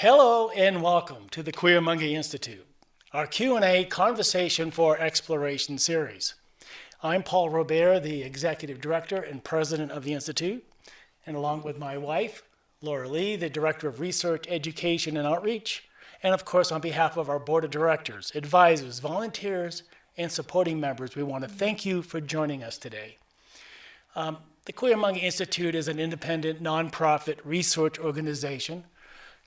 Hello and welcome to the Queer Monkey Institute, our Q&A Conversation for Exploration series. I'm Paul Robert, the Executive Director and President of the Institute, and along with my wife, Laura Lee, the Director of Research, Education, and Outreach, and of course on behalf of our Board of Directors, advisors, volunteers, and supporting members, we want to thank you for joining us today. The Queer Monkey Institute is an independent, nonprofit research organization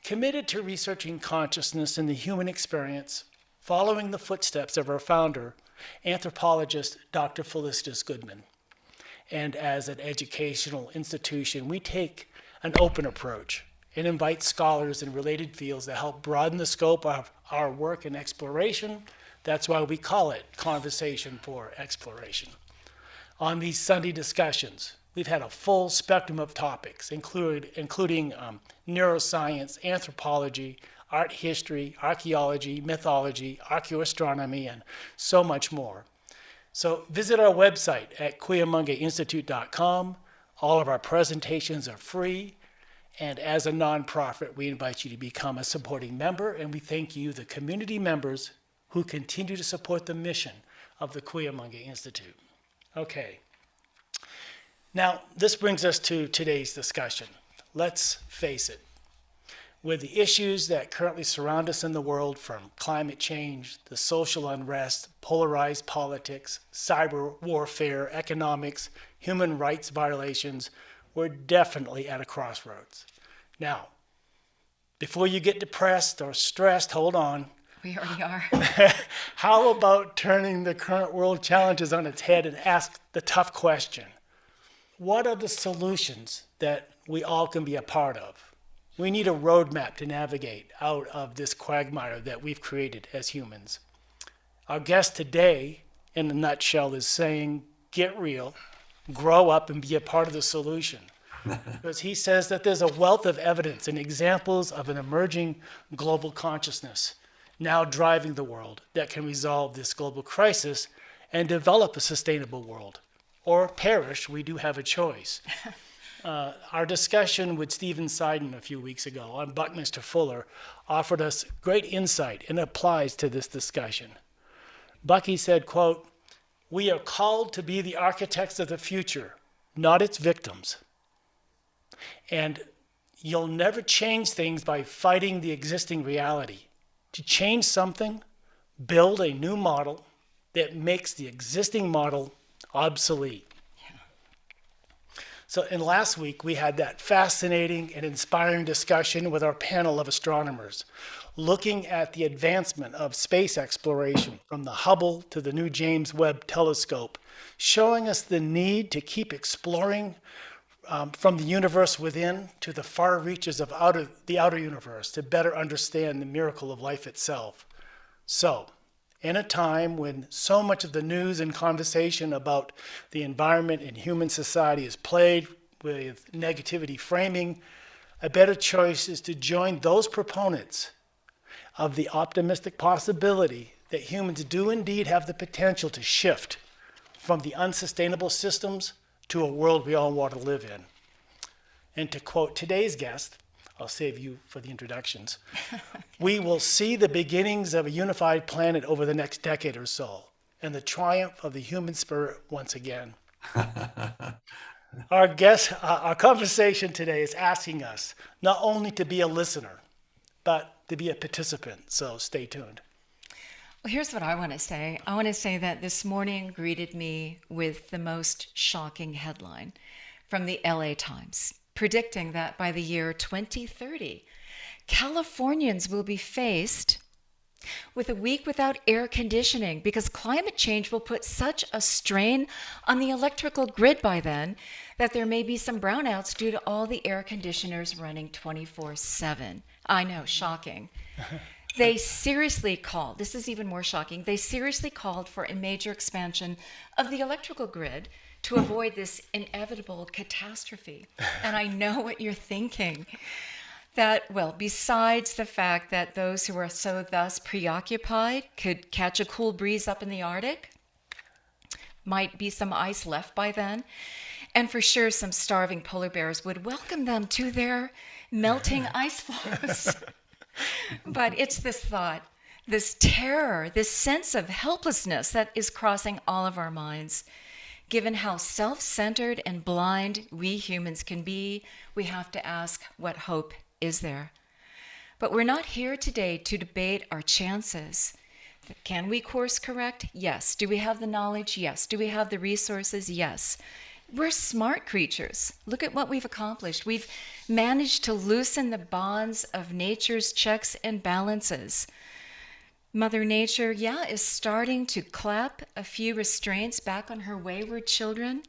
committed to researching consciousness and the human experience, following the footsteps of our founder, anthropologist Dr. Felicitas Goodman. And as an educational institution, we take an open approach and invite scholars in related fields to help broaden the scope of our work and exploration. That's why we call it Conversation for Exploration. On these Sunday discussions, we've had a full spectrum of topics, including neuroscience, anthropology, art history, archaeology, mythology, archaeoastronomy, and so much more. So visit our website at queermonkeyinstitute.com. All of our presentations are free. And as a nonprofit, we invite you to become a supporting member, and we thank you, the community members, who continue to support the mission of the Queer Monkey Institute. Okay. Now, this brings us to today's discussion. Let's face it, with the issues that currently surround us in the world, from climate change, the social unrest, polarized politics, cyber warfare, economics, human rights violations, we're definitely at a crossroads. Now, before you get depressed or stressed, hold on. We already are. How about turning the current world challenges on its head and ask the tough question? What are the solutions that we all can be a part of? We need a roadmap to navigate out of this quagmire that we've created as humans. Our guest today, in a nutshell, is saying, get real, grow up, and be a part of the solution. Because he says that there's a wealth of evidence and examples of an emerging global consciousness now driving the world that can resolve this global crisis and develop a sustainable world. Or perish, we do have a choice. Our discussion with Stephen Seiden a few weeks ago on Buckminster Fuller offered us great insight and applies to this discussion. Bucky said, quote, "We are called to be the architects of the future, not its victims. And you'll never change things by fighting the existing reality. To change something, build a new model that makes the existing model obsolete." So, and last week we had that fascinating and inspiring discussion with our panel of astronomers, looking at the advancement of space exploration from the Hubble to the new James Webb Telescope, showing us the need to keep exploring from the universe within to the far reaches of the outer universe to better understand the miracle of life itself. So, in a time when so much of the news and conversation about the environment and human society is plagued with negativity framing, a better choice is to join those proponents of the optimistic possibility that humans do indeed have the potential to shift from the unsustainable systems to a world we all want to live in. And to quote today's guest, I'll save you for the introductions, "We will see the beginnings of a unified planet over the next decade or so, and the triumph of the human spirit once again." Our conversation today is asking us not only to be a listener, but to be a participant, so stay tuned. Well, here's what I want to say. I want to say that this morning greeted me with the most shocking headline from the LA Times, predicting that by the year 2030, Californians will be faced with a week without air conditioning because climate change will put such a strain on the electrical grid by then that there may be some brownouts due to all the air conditioners running 24/7. I know, shocking. They seriously called, this is even more shocking, they seriously called for a major expansion of the electrical grid to avoid this inevitable catastrophe. And I know what you're thinking. That, well, besides the fact that those who are so thus preoccupied could catch a cool breeze up in the Arctic, might be some ice left by then, and for sure some starving polar bears would welcome them to their melting ice floes. But it's this thought, this terror, this sense of helplessness that is crossing all of our minds. Given how self-centered and blind we humans can be, we have to ask, what hope is there? But we're not here today to debate our chances. Can we course correct? Yes. Do we have the knowledge? Yes. Do we have the resources? Yes. We're smart creatures. Look at what we've accomplished. We've managed to loosen the bonds of nature's checks and balances. Mother Nature, is starting to clap a few restraints back on her wayward children.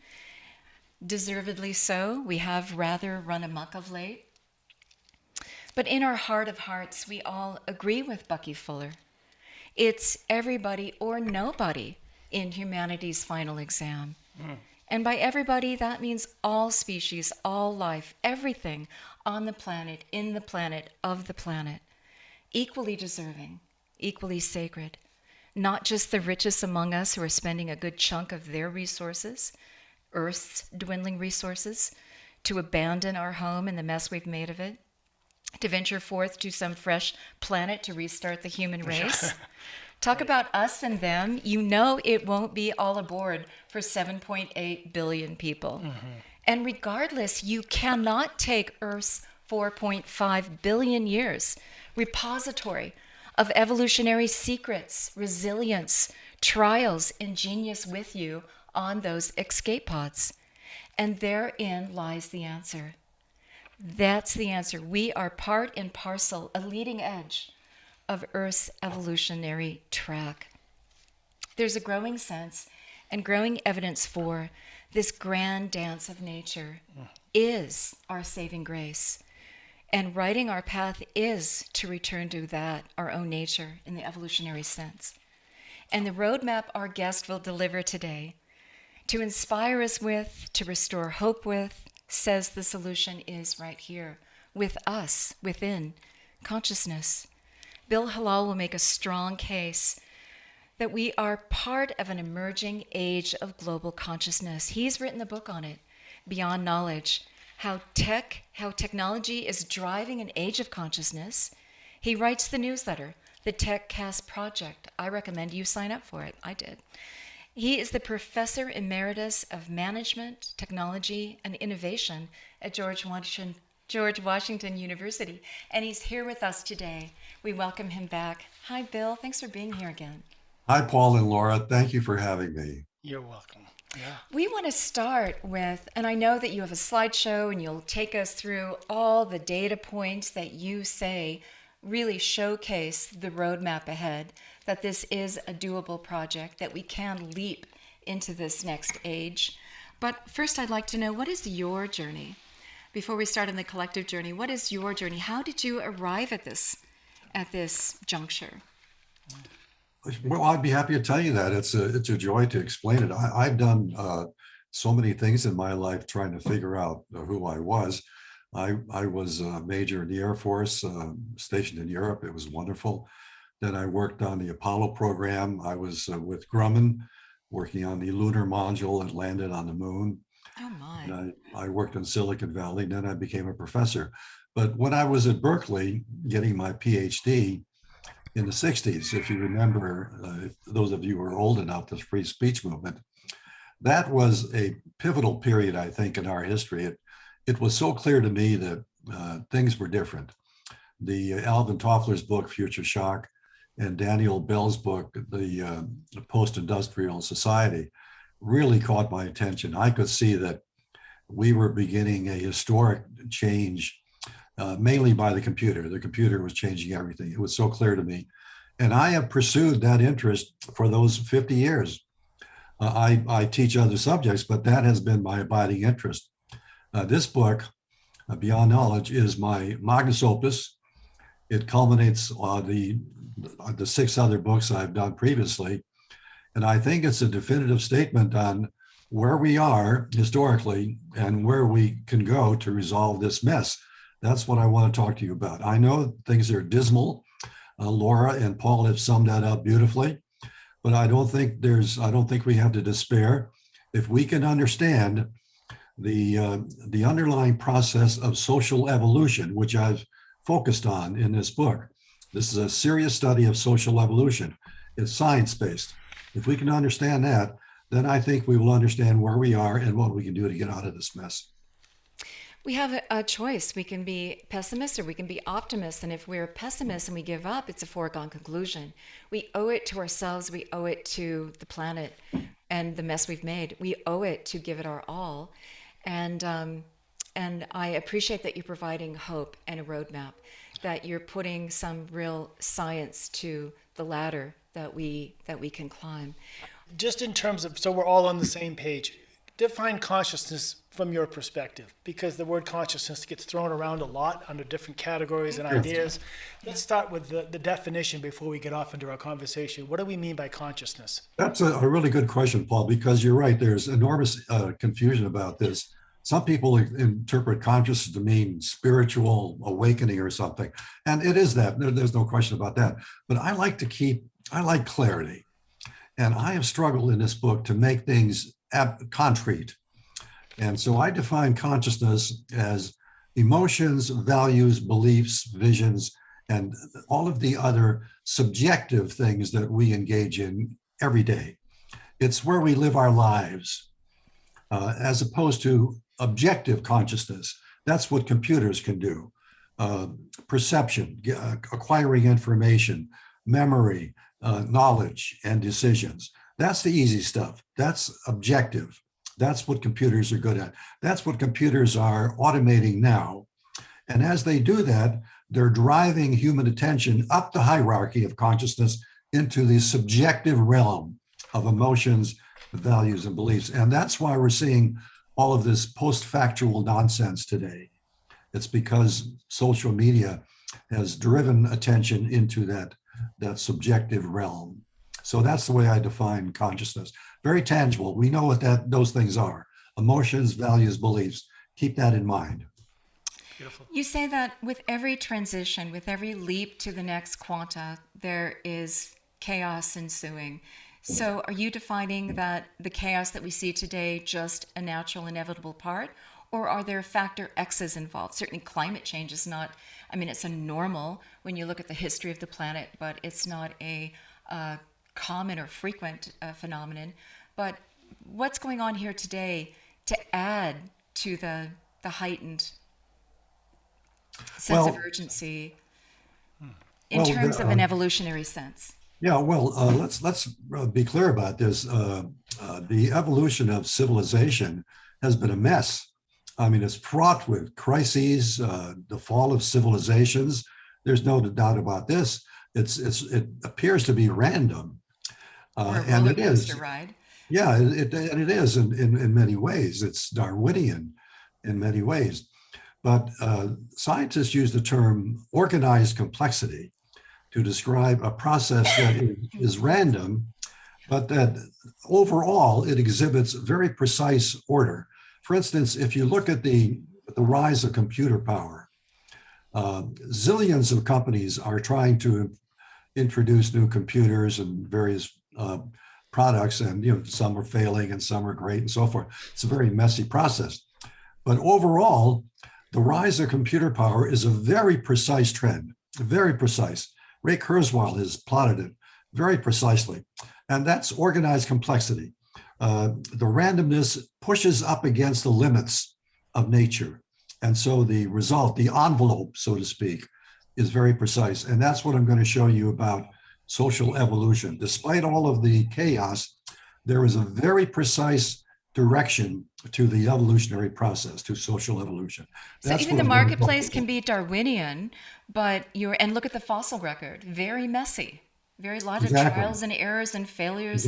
Deservedly so. We have rather run amok of late. But in our heart of hearts, we all agree with Bucky Fuller. It's everybody or nobody in humanity's final exam. And by everybody, that means all species, all life, everything on the planet, in the planet, of the planet. Equally deserving, equally sacred. Not just the richest among us who are spending a good chunk of their resources, Earth's dwindling resources, to abandon our home and the mess we've made of it, to venture forth to some fresh planet to restart the human race. Talk about us and them. You know it won't be all aboard for 7.8 billion people. And regardless, you cannot take Earth's 4.5 billion years repository of evolutionary secrets, resilience, trials, and genius with you on those escape pods. And therein lies the answer. That's the answer. We are part and parcel, a leading edge of Earth's evolutionary track. There's a growing sense and growing evidence for this grand dance of nature is our saving grace. And writing our path is to return to that, our own nature, in the evolutionary sense. And the roadmap our guest will deliver today, to inspire us with, to restore hope with, says the solution is right here, with us, within consciousness. Bill Halal will make a strong case that we are part of an emerging age of global consciousness. He's written a book on it, Beyond Knowledge, how technology is driving an age of consciousness. He writes the newsletter, the TechCastProject. I recommend you sign up for it. I did. He is the Professor Emeritus of Management, Technology, and Innovation at George Washington University, and he's here with us today. We welcome him back. Hi, Bill. Thanks for being here again. Hi, Paul and Laura. Thank you for having me. You're welcome. Yeah. We want to start with, and I know that you have a slideshow and you'll take us through all the data points that you say really showcase the roadmap ahead, that this is a doable project, that we can leap into this next age. But first, I'd like to know, what is your journey? Before we start on the collective journey, what is your journey? How did you arrive at this juncture? Well, I'd be happy to tell you that. It's a joy to explain it. I've done so many things in my life trying to figure out who I was. I was a major in the Air Force, stationed in Europe. It was wonderful. Then I worked on the Apollo program. I was with Grumman, working on the lunar module that landed on the moon. Oh my. And I worked in Silicon Valley. Then I became a professor. But when I was at Berkeley getting my PhD in the 60s, if you remember, those of you who are old enough, this free speech movement, that was a pivotal period, I think, in our history. It was so clear to me that things were different. The Alvin Toffler's book, Future Shock, and Daniel Bell's book, the Post-Industrial Society, really caught my attention. I could see that we were beginning a historic change, mainly by the computer. The computer was changing everything. It was so clear to me. And I have pursued that interest for those 50 years. I teach other subjects, but that has been my abiding interest. This book, Beyond Knowledge, is my magnus opus. It culminates the 6 other books I've done previously. And I think it's a definitive statement on where we are historically and where we can go to resolve this mess. That's what I want to talk to you about. I know things are dismal. Laura and Paul have summed that up beautifully, but I don't think we have to despair. If we can understand the underlying process of social evolution, which I've focused on in this book, This is a serious study of social evolution. It's science-based. If we can understand that, then I think we will understand where we are and what we can do to get out of this mess. We have a choice. We can be pessimists or we can be optimists. And if we're pessimists and we give up, it's a foregone conclusion. We owe it to ourselves. We owe it to the planet and the mess we've made. We owe it to give it our all. And I appreciate that you're providing hope and a roadmap, that you're putting some real science to the ladder that we can climb. Just in terms of, so we're all on the same page, define consciousness from your perspective, because the word consciousness gets thrown around a lot under different categories and ideas. Let's start with the definition before we get off into our conversation. What do we mean by consciousness? That's a really good question, Paul, because you're right. There's enormous confusion about this. Some people interpret consciousness to mean spiritual awakening or something. And it is that. There's no question about that. But I like clarity. And I have struggled in this book to make things concrete. And so I define consciousness as emotions, values, beliefs, visions, and all of the other subjective things that we engage in every day. It's where we live our lives, as opposed to objective consciousness. That's what computers can do. Perception, acquiring information, memory, knowledge, and decisions. That's the easy stuff. That's objective. That's what computers are good at. That's what computers are automating now. And as they do that, they're driving human attention up the hierarchy of consciousness into the subjective realm of emotions, values, and beliefs. And that's why we're seeing all of this post-factual nonsense today. It's because social media has driven attention into that subjective realm. So that's the way I define consciousness. Very tangible. We know what those things are: emotions, values, beliefs. Keep that in mind. Beautiful. You say that with every transition, with every leap to the next quanta, there is chaos ensuing. So are you defining that the chaos that we see today just a natural, inevitable part? Or are there factor X's involved? Certainly climate change is not, it's a normal when you look at the history of the planet, but it's not a common or frequent phenomenon. But what's going on here today to add to the heightened sense of urgency in terms of an evolutionary sense? Yeah, well, let's be clear about this. The evolution of civilization has been a mess. It's fraught with crises, the fall of civilizations. There's no doubt about this. It appears to be random, and it is. Ride. Yeah, and it is in many ways. It's Darwinian in many ways, but scientists use the term organized complexity to describe a process that is random, but that overall it exhibits very precise order. For instance, if you look at the rise of computer power, zillions of companies are trying to introduce new computers and various products, and some are failing and some are great and so forth. It's a very messy process. But overall, the rise of computer power is a very precise trend, very precise. Ray Kurzweil has plotted it very precisely, and that's organized complexity. The randomness pushes up against the limits of nature, and so the result, the envelope, so to speak, is very precise. And that's what I'm going to show you about social evolution. Despite all of the chaos, there is a very precise direction to the evolutionary process, to social evolution. So even the marketplace can be Darwinian, but and look at the fossil record, very messy, very lot of trials and errors and failures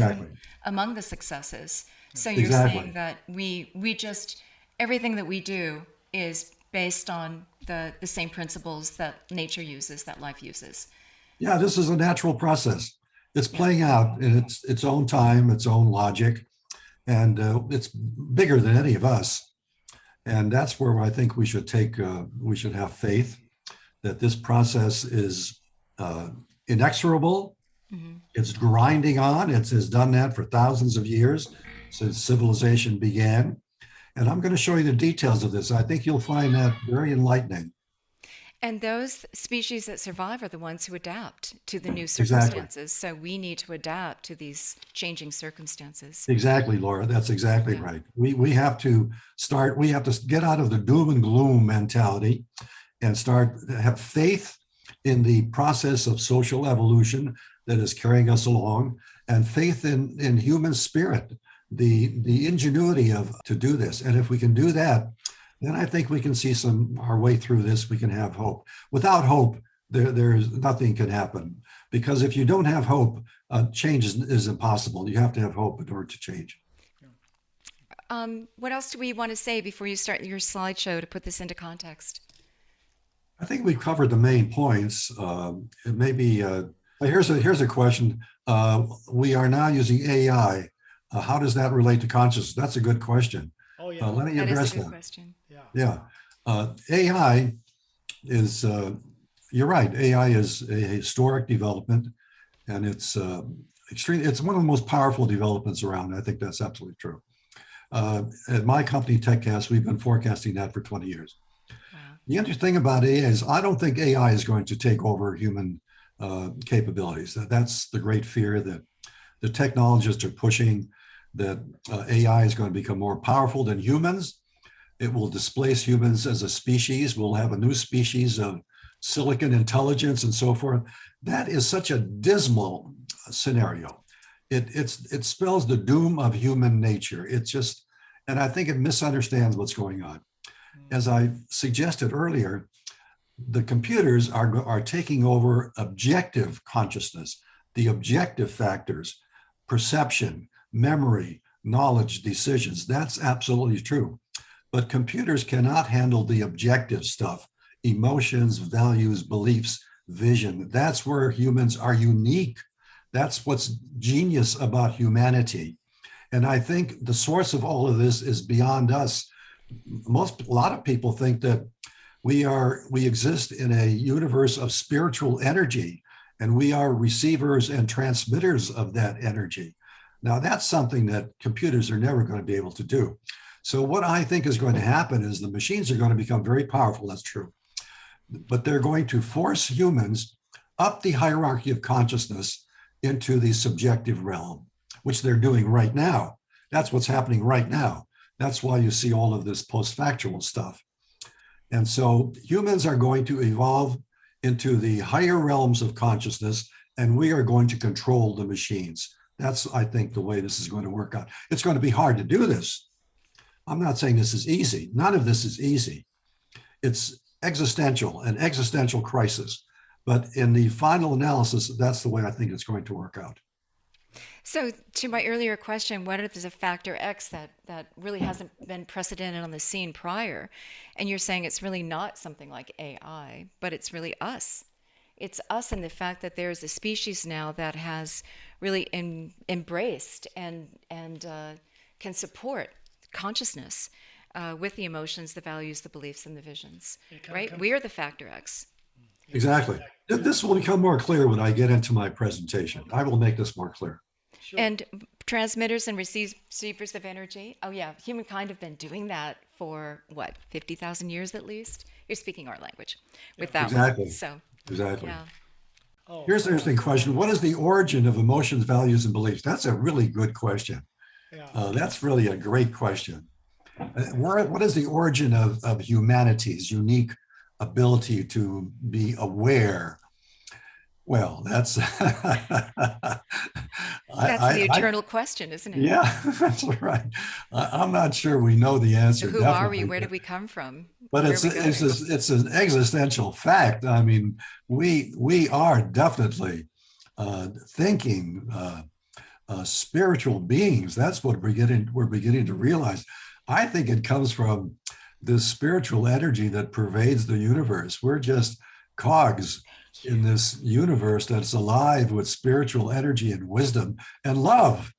among the successes. So you're saying that we just, everything that we do is based on the same principles that nature uses, that life uses. Yeah, this is a natural process. It's playing out in its own time, its own logic, and it's bigger than any of us. And that's where I think we should have faith that this process is inexorable. Mm-hmm. It's grinding on. It has done that for thousands of years since civilization began. And I'm going to show you the details of this. I think you'll find that very enlightening. And those species that survive are the ones who adapt to the new Exactly. circumstances. So we need to adapt to these changing circumstances. Exactly, Laura. That's exactly Yeah. right. We have to start, we have to get out of the doom and gloom mentality and start to have faith in the process of social evolution that is carrying us along, and faith in human spirit, the ingenuity of to do this. And if we can do that, then I think we can see our way through this. We can have hope. Without hope, there's nothing can happen, because if you don't have hope, change is impossible. You have to have hope in order to change. What else do we want to say before you start your slideshow to put this into context? I think we've covered the main points. It may be, here's a question. We are now using AI. How does that relate to consciousness? That's a good question. Oh, yeah. Let me That is address a good that. question. Yeah. AI is, you're right, AI is a historic development, and it's it's one of the most powerful developments around. I think that's absolutely true. At my company, TechCast, we've been forecasting that for 20 years. Wow. The interesting thing about AI is I don't think AI is going to take over human capabilities. That's the great fear that the technologists are pushing, that AI is going to become more powerful than humans. It will displace humans as a species. We'll have a new species of silicon intelligence and so forth. That is such a dismal scenario. It spells the doom of human nature. It's just, and I think it misunderstands what's going on. As I suggested earlier, the computers are taking over objective consciousness, the objective factors, perception, memory, knowledge, decisions. That's absolutely true. But computers cannot handle the objective stuff, emotions, values, beliefs, vision. That's where humans are unique. That's what's genius about humanity. And I think the source of all of this is beyond us. A lot of people think that we exist in a universe of spiritual energy, and we are receivers and transmitters of that energy. Now, that's something that computers are never going to be able to do. So what I think is going to happen is the machines are going to become very powerful. That's true. But they're going to force humans up the hierarchy of consciousness into the subjective realm, which they're doing right now. That's what's happening right now. That's why you see all of this post-factual stuff. And so humans are going to evolve into the higher realms of consciousness, and we are going to control the machines. That's, I think, the way this is going to work out. It's going to be hard to do this. I'm not saying this is easy. None of this is easy. It's existential, an existential crisis. But in the final analysis, that's the way I think it's going to work out. So to my earlier question, what if there's a factor X that really hasn't been precedented on the scene prior? And you're saying it's really not something like AI, but it's really us. It's us in the fact that there's a species now that has really embraced and can support consciousness with the emotions, the values, the beliefs, and the visions, right? We are the factor X. Exactly. This will become more clear when I get into my presentation. I will make this more clear. Sure. And transmitters and receivers of energy. Oh, yeah. Humankind have been doing that for, what, 50,000 years at least? You're speaking our language with that Exactly. one. So, Exactly. yeah. Oh, Here's an interesting question. What is the origin of emotions, values, and beliefs? That's a really good question. yeah. That's really a great question. What is the origin of humanity's unique ability to be aware? Well, that's That's the eternal question, isn't it? yeah, that's right. I'm not sure we know the answer. Who are we? Definitely, Where did we come from? but Where it's are we going? it's an existential fact. I mean, we are definitely thinking spiritual beings. That's what we're beginning to realize. I think it comes from this spiritual energy that pervades the universe. We're just cogs in this universe that's alive with spiritual energy and wisdom and love.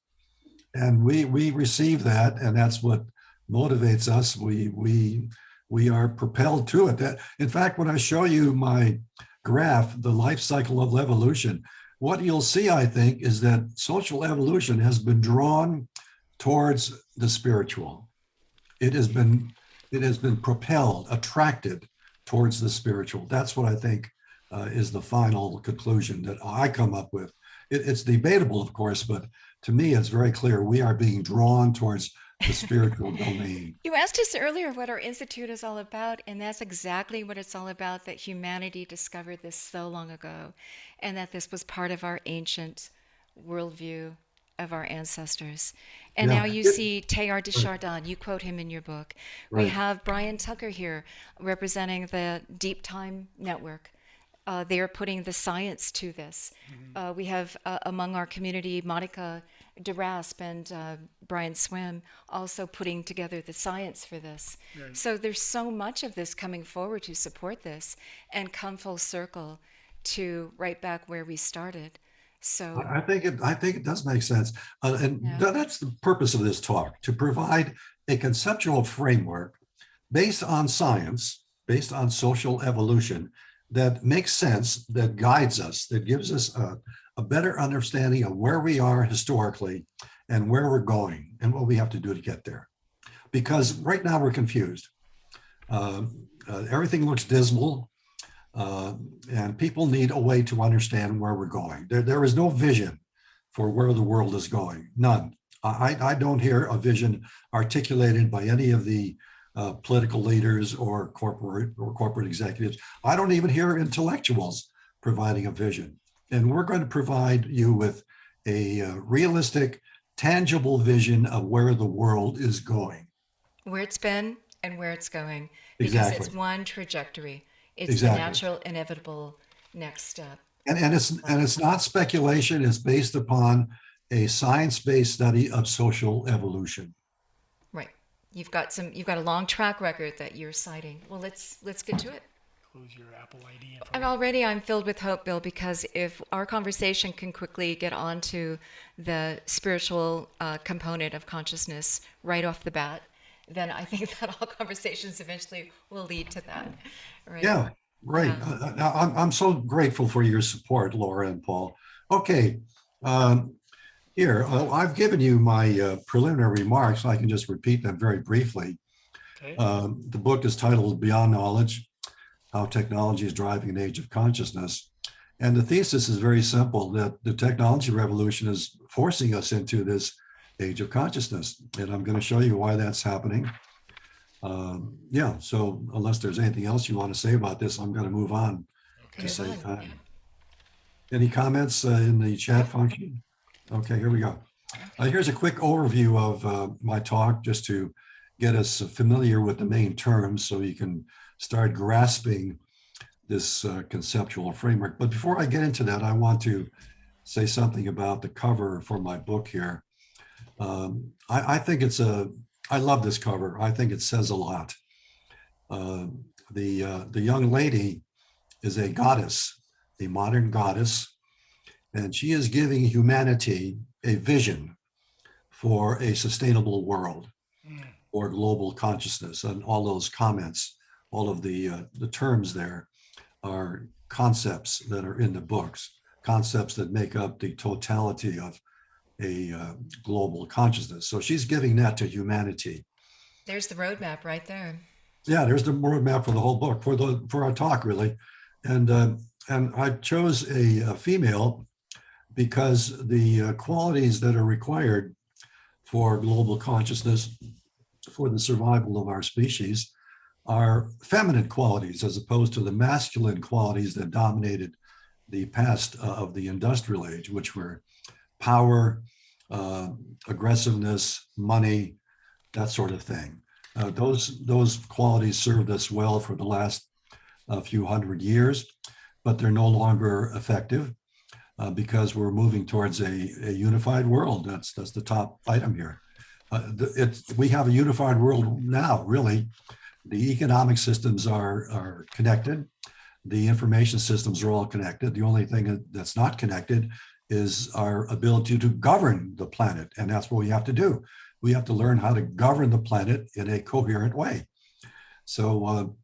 And we receive that, and that's what motivates us. We are propelled to it. That, in fact, when I show you my graph, the life cycle of evolution, what you'll see, I think, is that social evolution has been drawn towards the spiritual. It has been propelled, attracted towards the spiritual. That's what I think is the final conclusion that I come up with. It's debatable, of course, but to me, it's very clear we are being drawn towards the spiritual domain. You asked us earlier what our institute is all about, and that's exactly what it's all about, that humanity discovered this so long ago, and that this was part of our ancient worldview of our ancestors. And Yeah, now you see Teilhard de Chardin, you quote him in your book. We right. have Brian Tucker here representing the Deep Time Network. They are putting the science to this. We have among our community Monica DeRasp and Brian Swim also putting together the science for this. Right. So there's so much of this coming forward to support this and come full circle to right back where we started. So I think it does make sense. And yeah. that's the purpose of this talk, to provide a conceptual framework based on science, based on social evolution, that makes sense, that guides us, that gives us a better understanding of where we are historically and where we're going and what we have to do to get there. Because right now we're confused. Everything looks dismal. And people need a way to understand where we're going. There is no vision for where the world is going, none. I don't hear a vision articulated by any of the political leaders or corporate executives. I don't even hear intellectuals providing a vision. And we're going to provide you with a realistic, tangible vision of where the world is going. Where it's been and where it's going, because Exactly. it's one trajectory. It's Exactly. the natural, inevitable next step. And it's not speculation. It's based upon a science-based study of social evolution. Right. You've got a long track record that you're citing. Well, let's get to it. Close your Apple ID. And already I'm filled with hope, Bill, because if our conversation can quickly get on to the spiritual component of consciousness right off the bat, then I think that all conversations eventually will lead to that. Right? Yeah, right. I'm so grateful for your support, Laura and Paul. Okay, here, I've given you my preliminary remarks. I can just repeat them very briefly. Okay. The book is titled Beyond Knowledge, How Technology is Driving an Age of Consciousness. And the thesis is very simple, that the technology revolution is forcing us into this age of consciousness. And I'm going to show you why that's happening. Yeah, so unless there's anything else you want to say about this, I'm going to move on to save time. Any comments in the chat function? Okay, here we go. Here's a quick overview of my talk, just to get us familiar with the main terms so you can start grasping this conceptual framework. But before I get into that, I want to say something about the cover for my book here. I think I love this cover. I think it says a lot. The young lady is a goddess, a modern goddess, and she is giving humanity a vision for a sustainable world, or global consciousness. And all those comments, all of the terms there are concepts that are in the books, concepts that make up the totality of a global consciousness. So she's giving that to humanity. There's the roadmap right there. Yeah, there's the roadmap for the whole book, for our talk, really. And I chose a female because the qualities that are required for global consciousness, for the survival of our species, are feminine qualities as opposed to the masculine qualities that dominated the past of the industrial age, which were power, aggressiveness, money, that sort of thing. Those qualities served us well for the last few hundred years, but they're no longer effective because we're moving towards a unified world. That's the top item here. We have a unified world now, really. The economic systems are connected. The information systems are all connected. The only thing that's not connected is our ability to govern the planet. And that's what we have to do. We have to learn how to govern the planet in a coherent way. So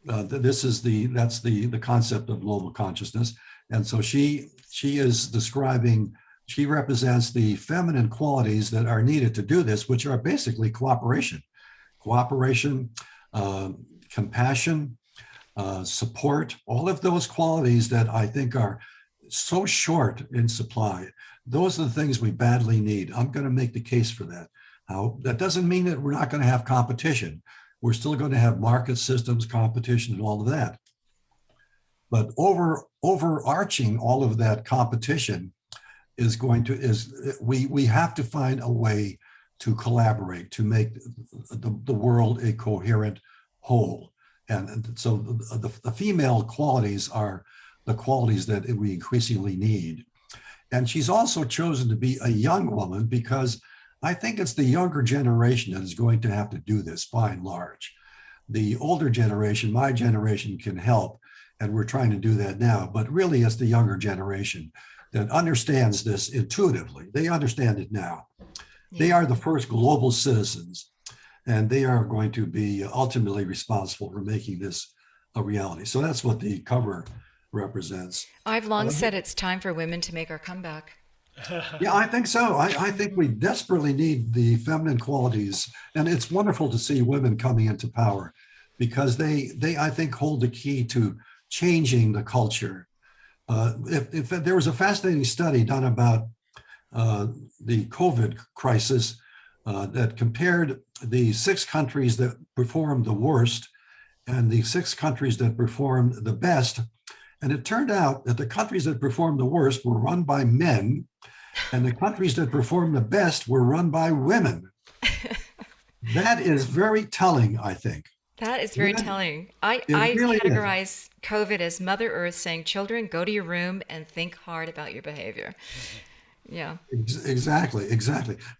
that's the concept of global consciousness. And so she represents the feminine qualities that are needed to do this, which are basically cooperation, compassion, support, all of those qualities that I think are so short in supply. Those are the things we badly need. I'm going to make the case for that. Now, that doesn't mean that we're not going to have competition. We're still going to have market systems, competition, and all of that. But overarching all of that competition is we have to find a way to collaborate, to make the world a coherent whole. And so the female qualities are the qualities that we increasingly need. And she's also chosen to be a young woman because I think it's the younger generation that is going to have to do this by and large. The older generation, my generation, can help, and we're trying to do that now, but really it's the younger generation that understands this intuitively. They understand it now. Yeah. They are the first global citizens, and they are going to be ultimately responsible for making this a reality. So that's what the cover represents. I've long said it's time for women to make our comeback. Yeah, I think so. I think we desperately need the feminine qualities, and it's wonderful to see women coming into power because they I think hold the key to changing the culture. If there was a fascinating study done about the COVID crisis that compared the 6 countries that performed the worst and the 6 countries that performed the best. And it turned out that the countries that performed the worst were run by men, and the countries that performed the best were run by women. That is very telling, I think. That is very telling. I really categorize COVID as Mother Earth saying, children, go to your room and think hard about your behavior. Yeah. Exactly.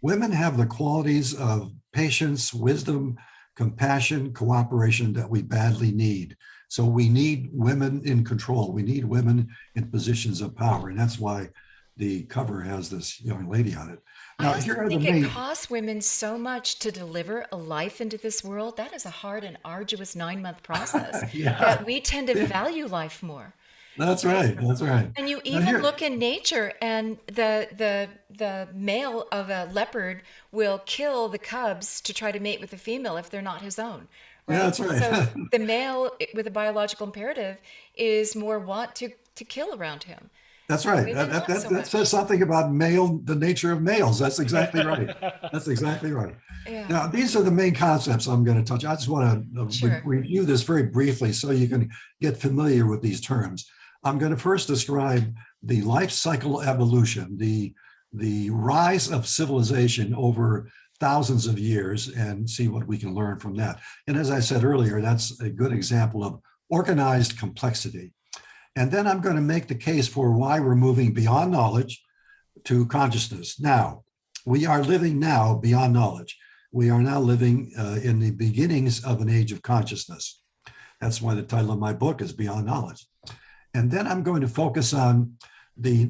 Women have the qualities of patience, wisdom, compassion, cooperation that we badly need. So we need women in control. We need women in positions of power. And that's why the cover has this young lady on it. Now, I also think it costs women so much to deliver a life into this world. That is a hard and arduous 9-month process that we tend to value life more. That's right. And you even look in nature, and the male of a leopard will kill the cubs to try to mate with the female if they're not his own. Right? Yeah, that's right. So the male with a biological imperative is more wont to kill around him. That's right. That says something about the nature of males. That's exactly right. Yeah. Now, these are the main concepts I'm going to touch. I just want to review this very briefly so you can get familiar with these terms. I'm going to first describe the life cycle evolution, the rise of civilization over thousands of years, and see what we can learn from that. And as I said earlier, that's a good example of organized complexity. And then I'm going to make the case for why we're moving beyond knowledge to consciousness. Now, we are living now beyond knowledge. We are now living in the beginnings of an age of consciousness. That's why the title of my book is Beyond Knowledge. And then I'm going to focus on the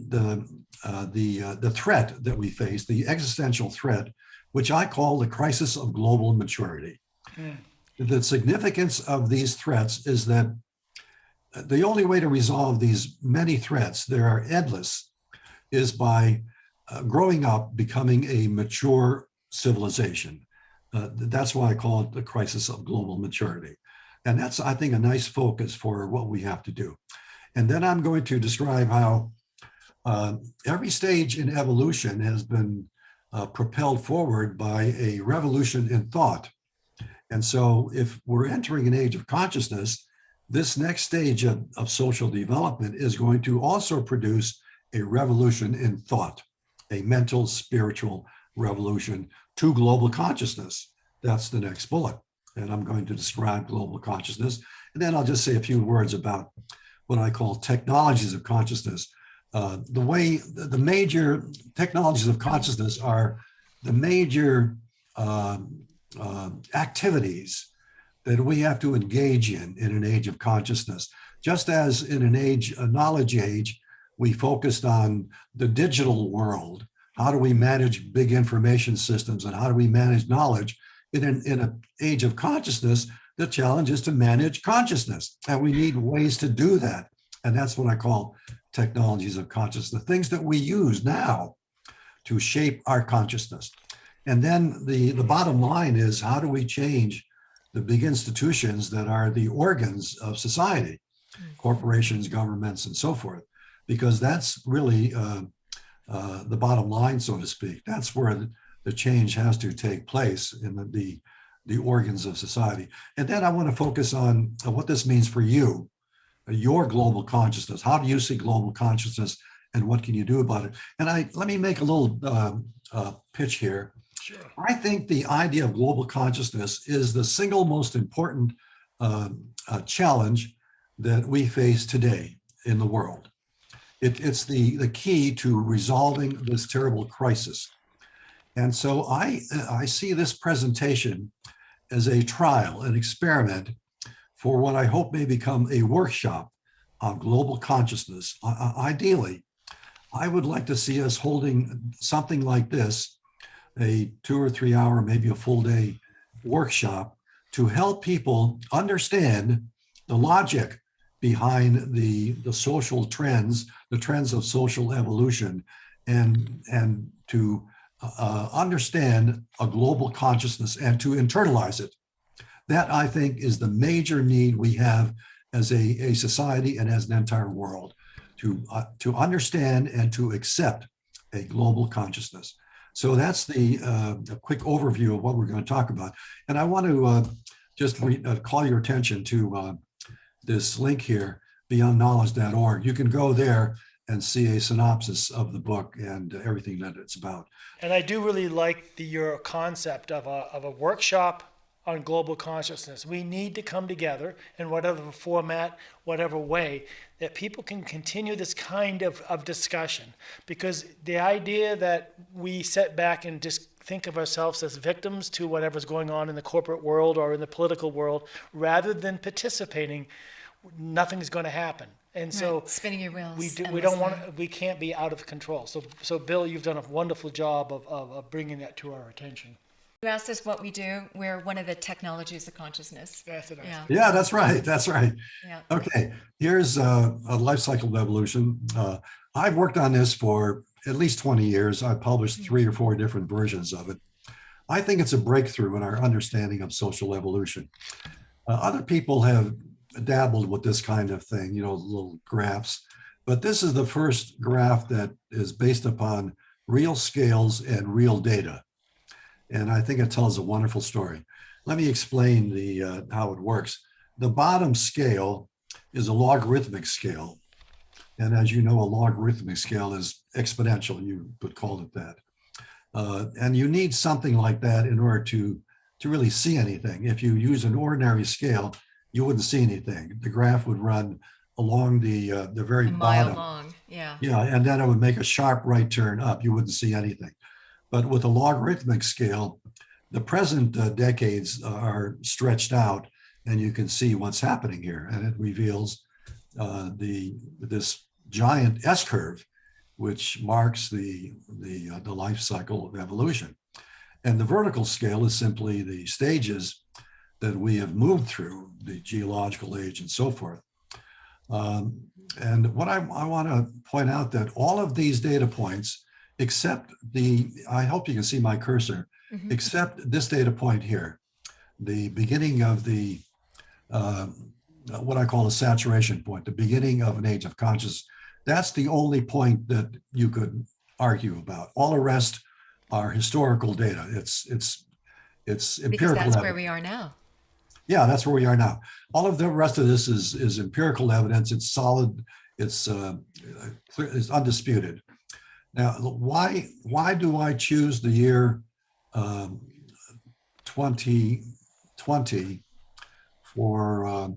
threat that we face, the existential threat, which I call the crisis of global maturity. The significance of these threats is that the only way to resolve these many threats, there are endless, is by growing up, becoming a mature civilization. That's why I call it the crisis of global maturity. And that's, I think, a nice focus for what we have to do. And then I'm going to describe how every stage in evolution has been propelled forward by a revolution in thought. And so if we're entering an age of consciousness, this next stage of social development is going to also produce a revolution in thought, a mental, spiritual revolution to global consciousness. That's the next bullet. And I'm going to describe global consciousness. And then I'll just say a few words about what I call technologies of consciousness. The major technologies of consciousness are the major activities that we have to engage in an age of consciousness. Just as in a knowledge age, we focused on the digital world. How do we manage big information systems, and how do we manage knowledge? In an age of consciousness, the challenge is to manage consciousness, and we need ways to do that. And that's what I call technologies of consciousness, the things that we use now to shape our consciousness. And then the bottom line is, how do we change the big institutions that are the organs of society, corporations, governments, and so forth, because that's really the bottom line, so to speak. That's where the change has to take place in the organs of society. And then I want to focus on what this means for you, your global consciousness. How do you see global consciousness, and what can you do about it? And let me make a little pitch here. Sure. I think the idea of global consciousness is the single most important challenge that we face today in the world. It's the key to resolving this terrible crisis. And so I see this presentation as a trial, an experiment for what I hope may become a workshop on global consciousness. Ideally, I would like to see us holding something like this, a 2 or 3 hour, maybe a full day workshop, to help people understand the logic behind the social trends, the trends of social evolution, and to understand a global consciousness and to internalize it. That, I think, is the major need we have as a society and as an entire world, to understand and to accept a global consciousness. So that's the a quick overview of what we're going to talk about. And I want to just call your attention to this link here, beyondknowledge.org. You can go there and see a synopsis of the book and everything that it's about. And I do really like your concept of a workshop on global consciousness. We need to come together in whatever format, whatever way, that people can continue this kind of discussion. Because the idea that we sit back and just think of ourselves as victims to whatever's going on in the corporate world or in the political world, rather than participating, nothing's going to happen. And so spinning your wheels. We can't be out of control. So Bill, you've done a wonderful job of bringing that to our attention. You asked us what we do. We're one of the technologies of consciousness. That's it. Yeah, that's right. That's right. Yeah. Okay, here's a life cycle of evolution. I've worked on this for at least 20 years. I've published 3 or 4 different versions of it. I think it's a breakthrough in our understanding of social evolution. Other people have dabbled with this kind of thing, little graphs, but this is the first graph that is based upon real scales and real data. And I think it tells a wonderful story. Let me explain how it works. The bottom scale is a logarithmic scale. And as you know, a logarithmic scale is exponential, you would call it that. And you need something like that in order to really see anything. If you use an ordinary scale, you wouldn't see anything. The graph would run along the very bottom. A mile long, yeah. Yeah, and then it would make a sharp right turn up. You wouldn't see anything. But with a logarithmic scale, the present decades are stretched out, and you can see what's happening here. And it reveals this giant S-curve, which marks the life cycle of evolution. And the vertical scale is simply the stages that we have moved through, the geological age and so forth. And what I want to point out that all of these data points, except I hope you can see my cursor, except this data point here, the beginning of the, what I call a saturation point, the beginning of an age of consciousness, that's the only point that you could argue about. All the rest are historical data. It's empirical. Because that's evidence. Where we are now. Yeah, that's where we are now. All of the rest of this is empirical evidence. It's solid. It's undisputed. Now, why do I choose the year 2020 for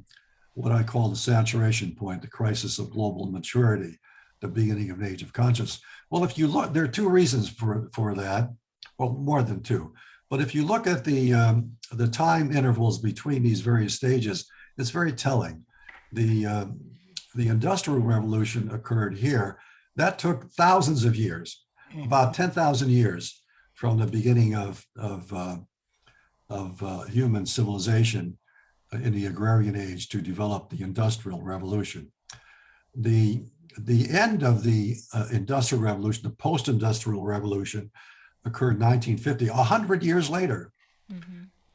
what I call the saturation point, the crisis of global maturity, the beginning of an age of consciousness? Well, if you look, there are 2 reasons for that. Well, more than 2. But if you look at the time intervals between these various stages, it's very telling. The Industrial Revolution occurred here. That took thousands of years, about 10,000 years from the beginning of human civilization in the agrarian age to develop the Industrial Revolution. The end of the Industrial Revolution, the post-Industrial Revolution, occurred in 1950, 100 years later.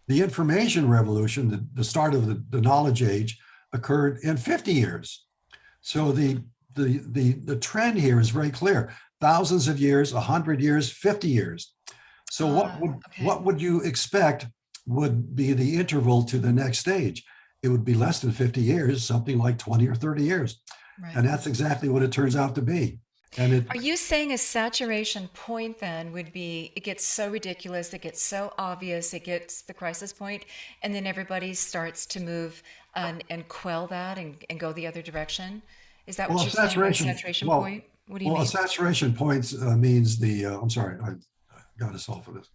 The information revolution, the start of the knowledge age, occurred in 50 years. So the trend here is very clear. Thousands of years, 100 years, 50 years. So Okay. what would you expect would be the interval to the next stage? It would be less than 50 years, something like 20 or 30 years. Right. And that's exactly what it turns out to be. And it, Are you saying a saturation point then would be it gets so ridiculous, it gets so obvious, it gets the crisis point, and then everybody starts to move and quell that and go the other direction? Is that what well, a you're saying by saturation, saturation well, point? What do you well, a mean? saturation point means I'm sorry, I got us off of this.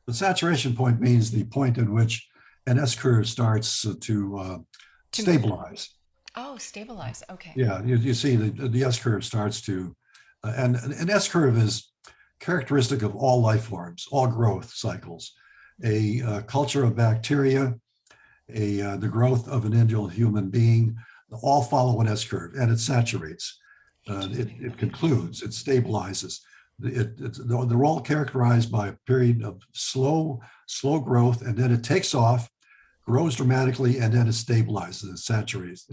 The saturation point means the point in which an S curve starts to To move. stabilize. Oh, stabilize. Okay. Yeah, you see the S curve starts to, and an S curve is characteristic of all life forms, all growth cycles. A culture of bacteria, the growth of an individual human being, all follow an S curve, and it saturates. Interesting. It Okay. concludes, it stabilizes. They're all characterized by a period of slow growth, and then it takes off, grows dramatically, and then it stabilizes, it saturates.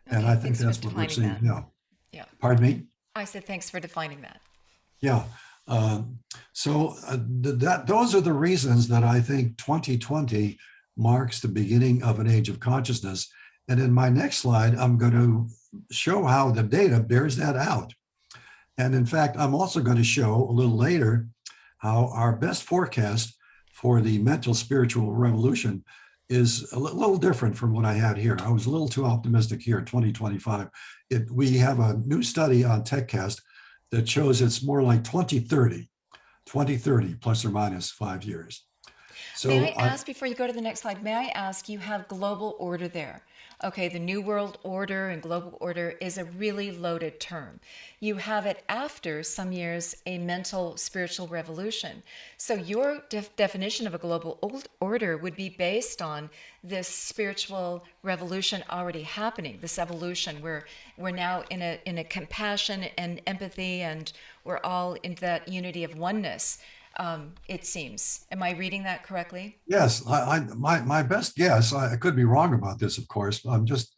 And Okay, I think thanks for that's what we're defining seeing that. now. Yeah. Pardon me? I said thanks for defining that. Yeah. Those are the reasons that I think 2020 marks the beginning of an age of consciousness. And in my next slide, I'm going to show how the data bears that out. And in fact, I'm also going to show a little later how our best forecast for the mental spiritual revolution is a little different from what I had here. I was a little too optimistic here, 2025. We have a new study on TechCast that shows it's more like 2030 plus or minus 5 years. So May I ask, before you go to the next slide, may I ask, you have global order there. Okay, the New World Order and global order is a really loaded term. You have it after some years a mental spiritual revolution. So your definition of a global order would be based on this spiritual revolution already happening, this evolution where we're now in a compassion and empathy, and we're all in that unity of oneness. It seems. Am I reading that correctly? yes, my best guess, I could be wrong about this, of course. I'm just,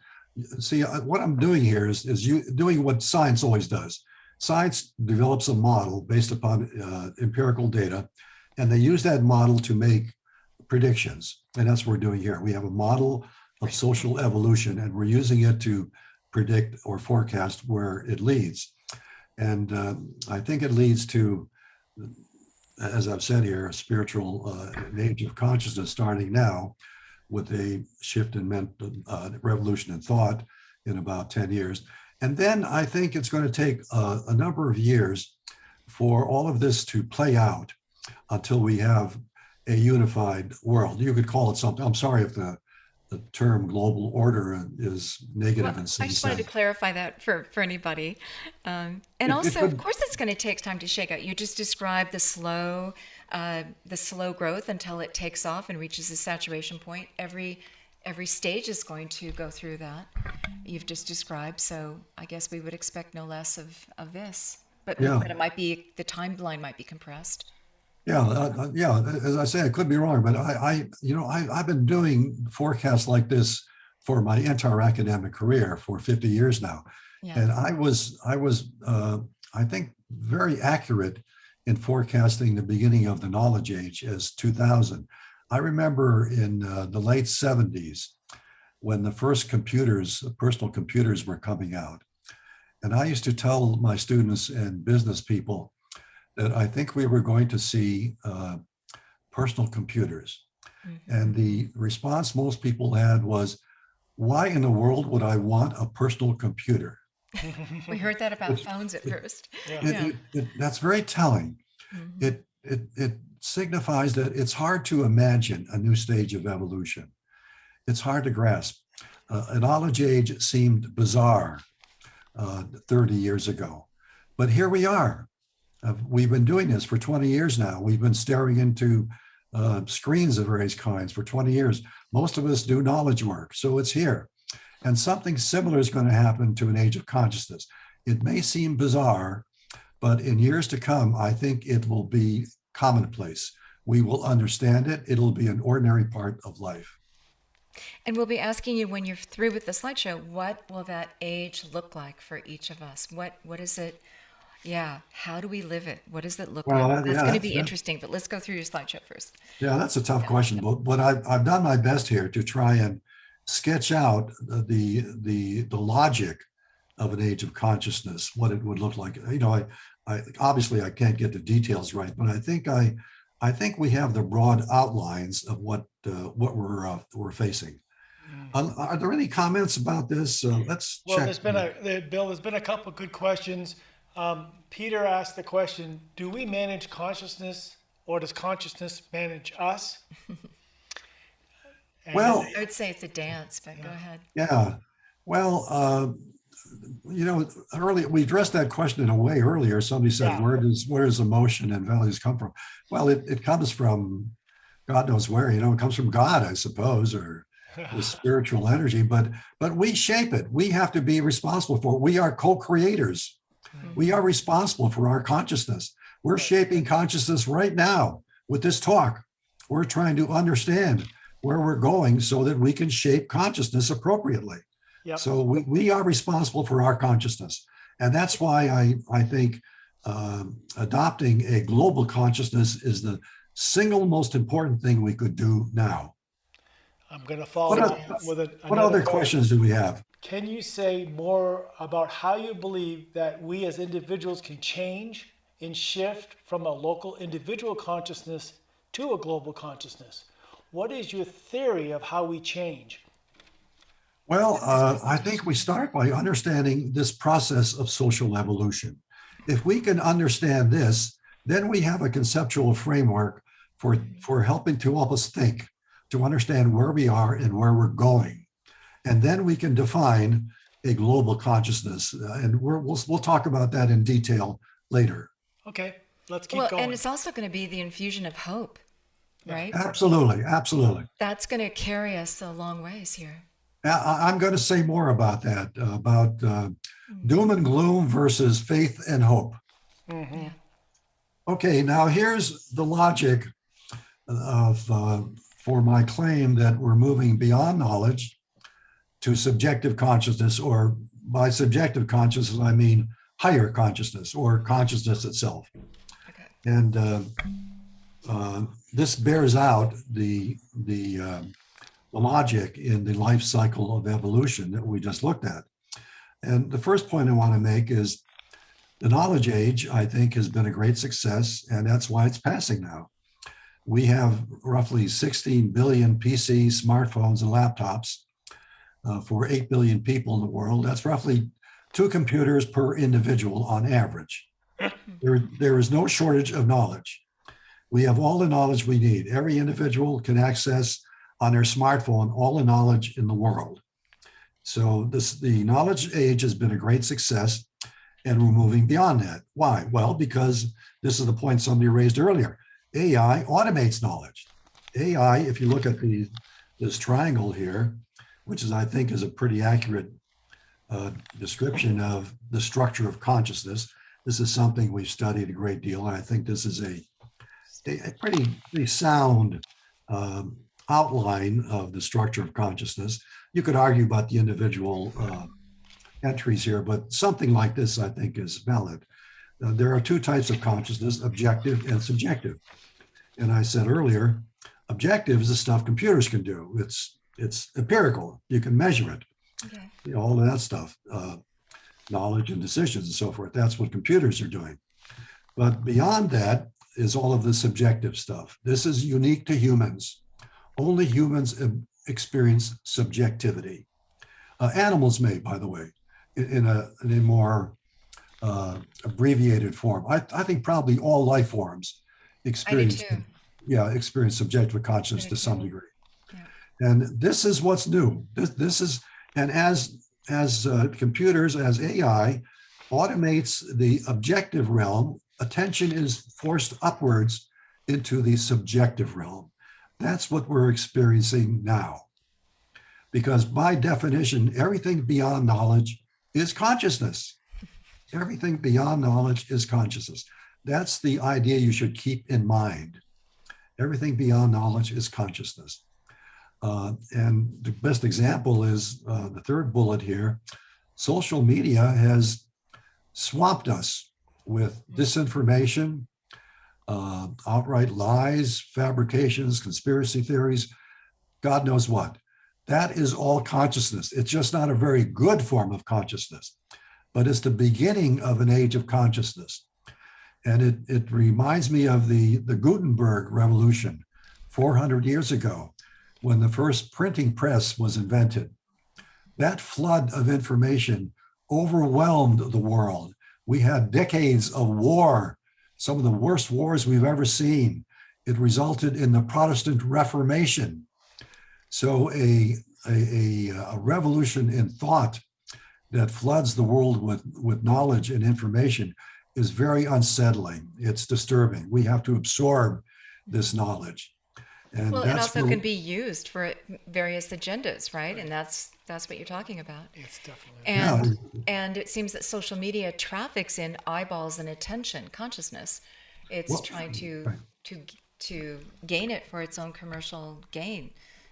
see, what I'm doing here is you doing what science always does. Science develops a model based upon empirical data, and they use that model to make predictions. And that's what we're doing here. We have a model of social evolution, and we're using it to predict or forecast where it leads. And I think it leads to, as I've said here, a spiritual an age of consciousness starting now with a shift in mental revolution in thought in about 10 years. And then I think it's going to take a number of years for all of this to play out until we have a unified world. You could call it something. I'm sorry if the term global order is negative Well, in some I just wanted to sense. clarify that for anybody. And It also, of could, course, it's going to take time to shake out. You just described the slow growth until it takes off and reaches a saturation point. Every stage is going to go through that you've just described. So I guess we would expect no less of this. But yeah. it might be, the timeline might be compressed. Yeah. As I say, I could be wrong, but I've been doing forecasts like this for my entire academic career for 50 years now, Yeah. and I was, I think, very accurate in forecasting the beginning of the knowledge age as 2000. I remember in the late 70s when the first computers, personal computers, were coming out, and I used to tell my students and business people that I think we were going to see personal computers. Mm-hmm. And the response most people had was, why in the world would I want a personal computer? We heard that about phones at first. Yeah. That's very telling. Mm-hmm. It signifies that it's hard to imagine a new stage of evolution. It's hard to grasp. A knowledge age seemed bizarre 30 years ago, but here we are. We've been doing this for 20 years now. We've been staring into screens of various kinds for 20 years. Most of us do knowledge work, so it's here. And something similar is going to happen to an age of consciousness. It may seem bizarre, but in years to come, I think it will be commonplace. We will understand it. It'll be an ordinary part of life. And we'll be asking you when you're through with the slideshow, what will that age look like for each of us? What is it? Yeah, how do we live it? What does it look Well, like? That's yeah, going to be interesting, but let's go through your slideshow first. yeah, that's a tough question. But I've done my best here to try and sketch out the logic of an age of consciousness, what it would look like. I obviously I can't get the details right, but I think we have the broad outlines of what we're facing. Are there any comments about this? Let's Well, check. Bill, there's been a couple good questions. Peter asked the question, do we manage consciousness or does consciousness manage us? Well, I would say it's a dance, but go ahead. yeah. Well, earlier we addressed that question in a way earlier. Somebody said, Yeah. where does emotion and values come from? Well, it comes from God knows where. It comes from God, I suppose, or the spiritual energy. But we shape it. We have to be responsible for it. We are co-creators. We are responsible for our consciousness. We're shaping consciousness right now with this talk. We're trying to understand where we're going so that we can shape consciousness appropriately. Yep. So we are responsible for our consciousness. And that's why I think adopting a global consciousness is the single most important thing we could do now. I'm going to follow up with what other questions do we have? Can you say more about how you believe that we as individuals can change and shift from a local individual consciousness to a global consciousness? What is your theory of how we change? Well, I think we start by understanding this process of social evolution. If we can understand this, then we have a conceptual framework for helping to help us think, to understand where we are and where we're going. And then we can define a global consciousness. And we'll talk about that in detail later. Okay, let's keep going. And it's also going to be the infusion of hope, right? Absolutely, absolutely. That's going to carry us a long ways here. I'm going to say more about that, about doom and gloom versus faith and hope. Mm-hmm. Yeah. Okay, now here's the logic of for my claim that we're moving beyond knowledge to subjective consciousness, or by subjective consciousness, I mean higher consciousness or consciousness itself. Okay. And this bears out the logic in the life cycle of evolution that we just looked at. And the first point I want to make is the knowledge age, I think, has been a great success, and that's why it's passing now. We have roughly 16 billion PCs, smartphones, and laptops for 8 billion people in the world. That's roughly 2 computers per individual on average. There is no shortage of knowledge. We have all the knowledge we need. Every individual can access on their smartphone all the knowledge in the world. So the knowledge age has been a great success, and we're moving beyond that. Why? Well, because this is the point somebody raised earlier. AI automates knowledge. AI, if you look at this triangle here, which I think is a pretty accurate description of the structure of consciousness. This is something we've studied a great deal, and I think this is a pretty sound outline of the structure of consciousness. You could argue about the individual entries here, but something like this, I think, is valid. There are 2 types of consciousness, objective and subjective. And I said earlier, objective is the stuff computers can do. It's empirical. You can measure it. Okay. All of that stuff, knowledge and decisions and so forth. That's what computers are doing. But beyond that is all of the subjective stuff. This is unique to humans. Only humans experience subjectivity. Animals may, by the way, in a more abbreviated form. I think probably all life forms experience subjective consciousness to some degree. Yeah. And this is what's new. This is, and as computers, as AI automates the objective realm, attention is forced upwards into the subjective realm. That's what we're experiencing now. Because by definition, everything beyond knowledge is consciousness. Everything beyond knowledge is consciousness. That's the idea you should keep in mind. Everything beyond knowledge is consciousness. And the best example is the third bullet here. Social media has swamped us with disinformation, outright lies, fabrications, conspiracy theories, God knows what. That is all consciousness. It's just not a very good form of consciousness, but it's the beginning of an age of consciousness. And it reminds me of the Gutenberg revolution 400 years ago, when the first printing press was invented. That flood of information overwhelmed the world. We had decades of war, some of the worst wars we've ever seen. It resulted in the Protestant Reformation. So a revolution in thought that floods the world with knowledge and information is very unsettling. It's disturbing. We have to absorb this knowledge. And Well, it that's also where, can be used for various agendas, right? And that's what you're talking about. It's definitely. And yeah, and it seems that social media traffics in eyeballs and attention, consciousness. It's well, trying right, to gain it for its own commercial gain.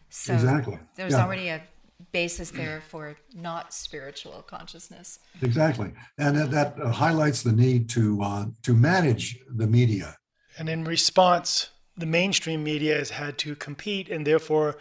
So exactly. there's Yeah. already a basis there for not spiritual consciousness. Exactly. And that highlights the need to manage the media. And in response, the mainstream media has had to compete and therefore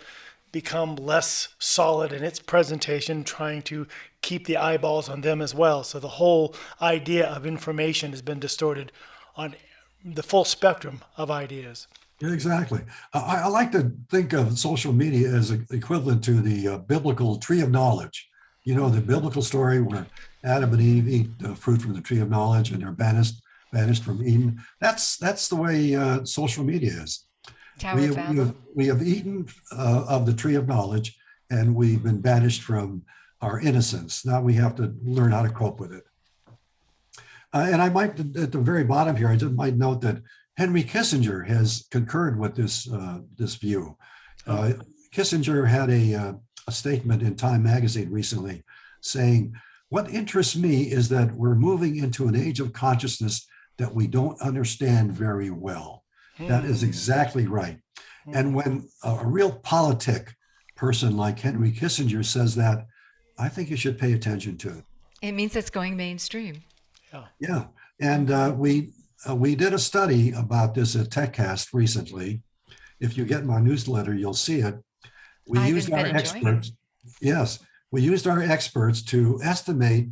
become less solid in its presentation, trying to keep the eyeballs on them as well. So the whole idea of information has been distorted on the full spectrum of ideas. Exactly. I like to think of social media as equivalent to the biblical tree of knowledge. You know, the biblical story where Adam and Eve eat the fruit from the tree of knowledge and they're banished from Eden. That's the way social media is. Tower of Babel. We have eaten of the tree of knowledge, and we've been banished from our innocence. Now we have to learn how to cope with it. And I might, at the very bottom here, I just might note that Henry Kissinger has concurred with this view. Kissinger had a statement in Time magazine recently saying, "What interests me is that we're moving into an age of consciousness that we don't understand very well." That is exactly right. And when a real politic person like Henry Kissinger says that, I think you should pay attention to it. It means it's going mainstream. Yeah. And we did a study about this at TechCast recently. If you get my newsletter, you'll see it. We I've used been our enjoying experts. Yes, we used our experts to estimate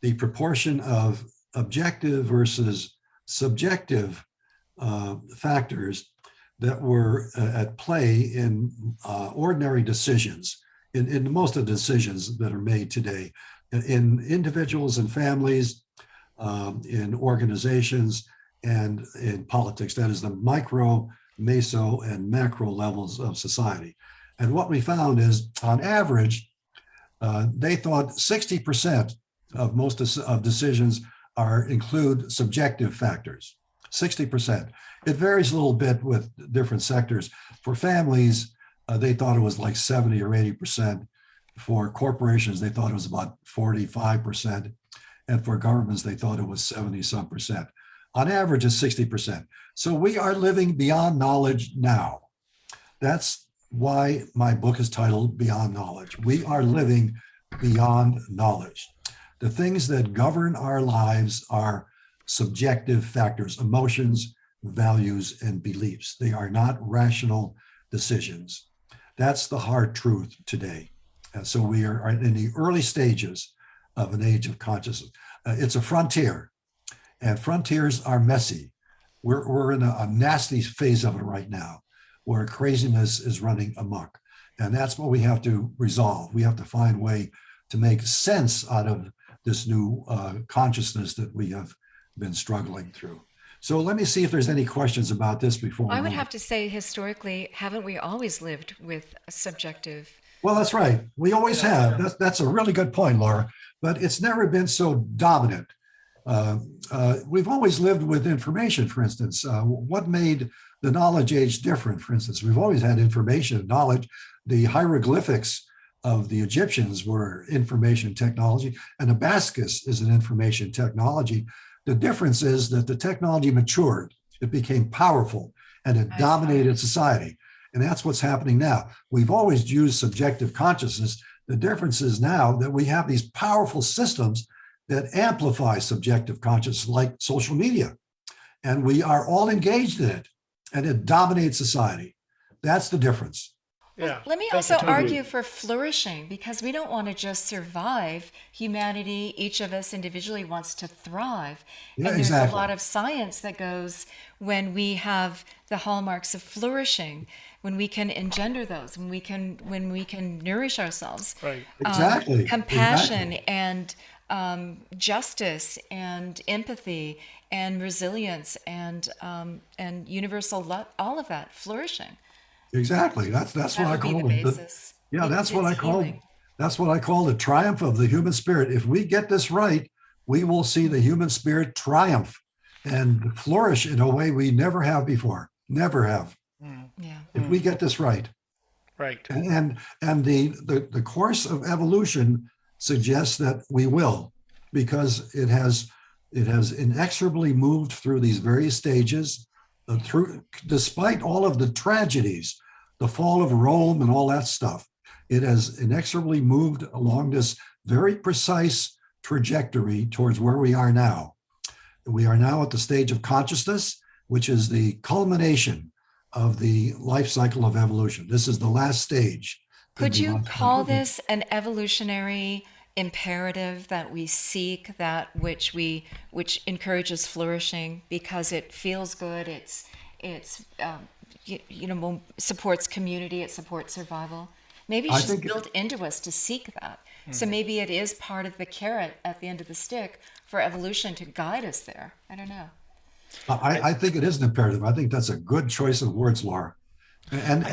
the proportion of objective versus subjective factors that were at play in ordinary decisions, in most of the decisions that are made today, in individuals and families, in organizations, and in politics. That is the micro, meso, and macro levels of society. And what we found is, on average, they thought 60% of most of decisions include subjective factors. 60%. It varies a little bit with different sectors. For families, they thought it was like 70 or 80%. For corporations, they thought it was about 45%. And for governments, they thought it was 70-some percent. On average, it's 60%. So we are living beyond knowledge now. That's why my book is titled Beyond Knowledge. We are living beyond knowledge. The things that govern our lives are subjective factors, emotions, values, and beliefs. They are not rational decisions. That's the hard truth today. And so we are in the early stages of an age of consciousness. It's a frontier, and frontiers are messy. We're in a nasty phase of it right now, where craziness is running amok. And that's what we have to resolve. We have to find a way to make sense out of this new consciousness that we have been struggling through. So let me see if there's any questions about this before we I would move. have to say, historically, haven't we always lived with a subjective? Well, that's right. We always have. That's a really good point, Laura. But it's never been so dominant. We've always lived with information, for instance. What made the knowledge age different, for instance? We've always had information and knowledge. The hieroglyphics of the Egyptians were information technology, and Abacus is an information technology. The difference is that the technology matured. It became powerful, and it I see. dominated society. And that's what's happening now. We've always used subjective consciousness. The difference is now that we have these powerful systems that amplify subjective consciousness, like social media. And we are all engaged in it, and it dominates society. That's the difference. Yeah. Let me Thank you, also Tony. argue for flourishing, because we don't want to just survive. Humanity, each of us individually wants to thrive. Yeah, And there's exactly. a lot of science that goes when we have the hallmarks of flourishing, when we can engender those, when we can nourish ourselves. Right. Exactly. Compassion Exactly. and justice and empathy and resilience and universal love, all of that flourishing. Exactly. That's That what I would be the call it. basis. Yeah, It's healing. that's what I call the triumph of the human spirit. If we get this right, we will see the human spirit triumph and flourish in a way we never have before. Never have. Yeah. If we get this right. Right. And the course of evolution suggests that we will, because it has inexorably moved through these various stages, through despite all of the tragedies, the fall of Rome and all that stuff. It has inexorably moved along this very precise trajectory towards where we are now. We are now at the stage of consciousness, which is the culmination of the life cycle of evolution. This is the last stage. Could you call this an evolutionary imperative that we seek that which encourages flourishing because it feels good, supports community, it supports survival? Maybe I it's just think built into us to seek that. So maybe it is part of the carrot at the end of the stick for evolution to guide us there. I don't know. I think it is an imperative. I think that's a good choice of words, Laura. And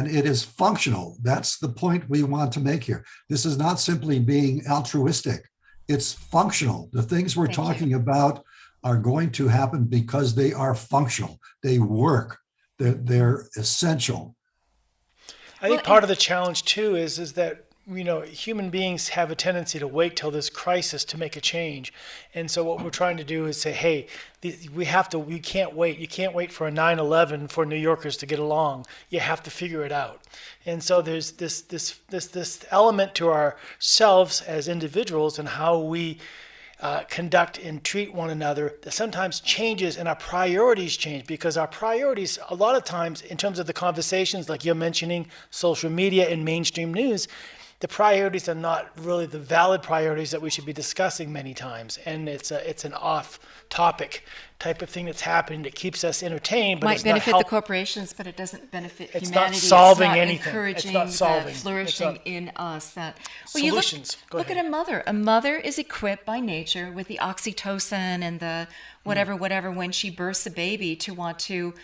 it is functional. That's the point we want to make here. This is not simply being altruistic. It's functional. The things we're Thank you. talking about are going to happen because they are functional. They work. They're essential. I think Well, part of the challenge too is that human beings have a tendency to wait till this crisis to make a change, and so what we're trying to do is say, hey, we can't wait. You can't wait for a 9/11 for New Yorkers to get along. You have to figure it out, and so there's this element to ourselves as individuals and how we conduct and treat one another that sometimes changes, and our priorities change, because our priorities a lot of times in terms of the conversations like you're mentioning, social media and mainstream news, the priorities are not really the valid priorities that we should be discussing many times, and it's an off topic type of thing that's happening that keeps us entertained, but Might it's not benefit the help. corporations, but it doesn't benefit It's not humanity. solving it's not anything. It's encouraging not solving. the It's flourishing not- in us. That Solutions. Go Look at ahead. a mother. A mother is equipped by nature with the oxytocin and the whatever when she births a baby to want to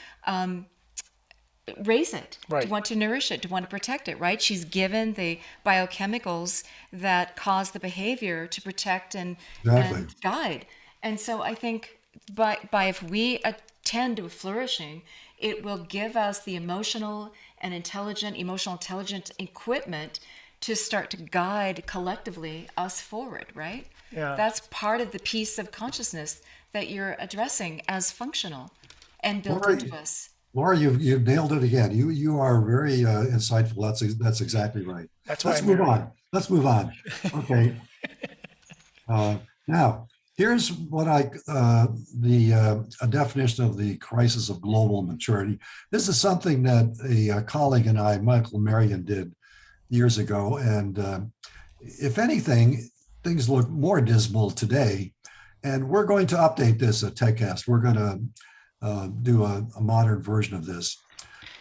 raise it, Right. to want to nourish it, to want to protect it, right? She's given the biochemicals that cause the behavior to protect and Exactly. guide. And so I think by if we attend to flourishing, it will give us the emotional intelligent equipment to start to guide collectively us forward, right? Yeah. That's part of the piece of consciousness that you're addressing as functional and built Laura, into us. Laura, you've nailed it again. You are very insightful. That's exactly right. That's why Let's I'm move here. on. Let's move on. Okay. Now, here's what a definition of the crisis of global maturity. This is something that a colleague and I, Michael Marion, did years ago. And if anything, things look more dismal today. And we're going to update this at TechCast. We're going to do a modern version of this.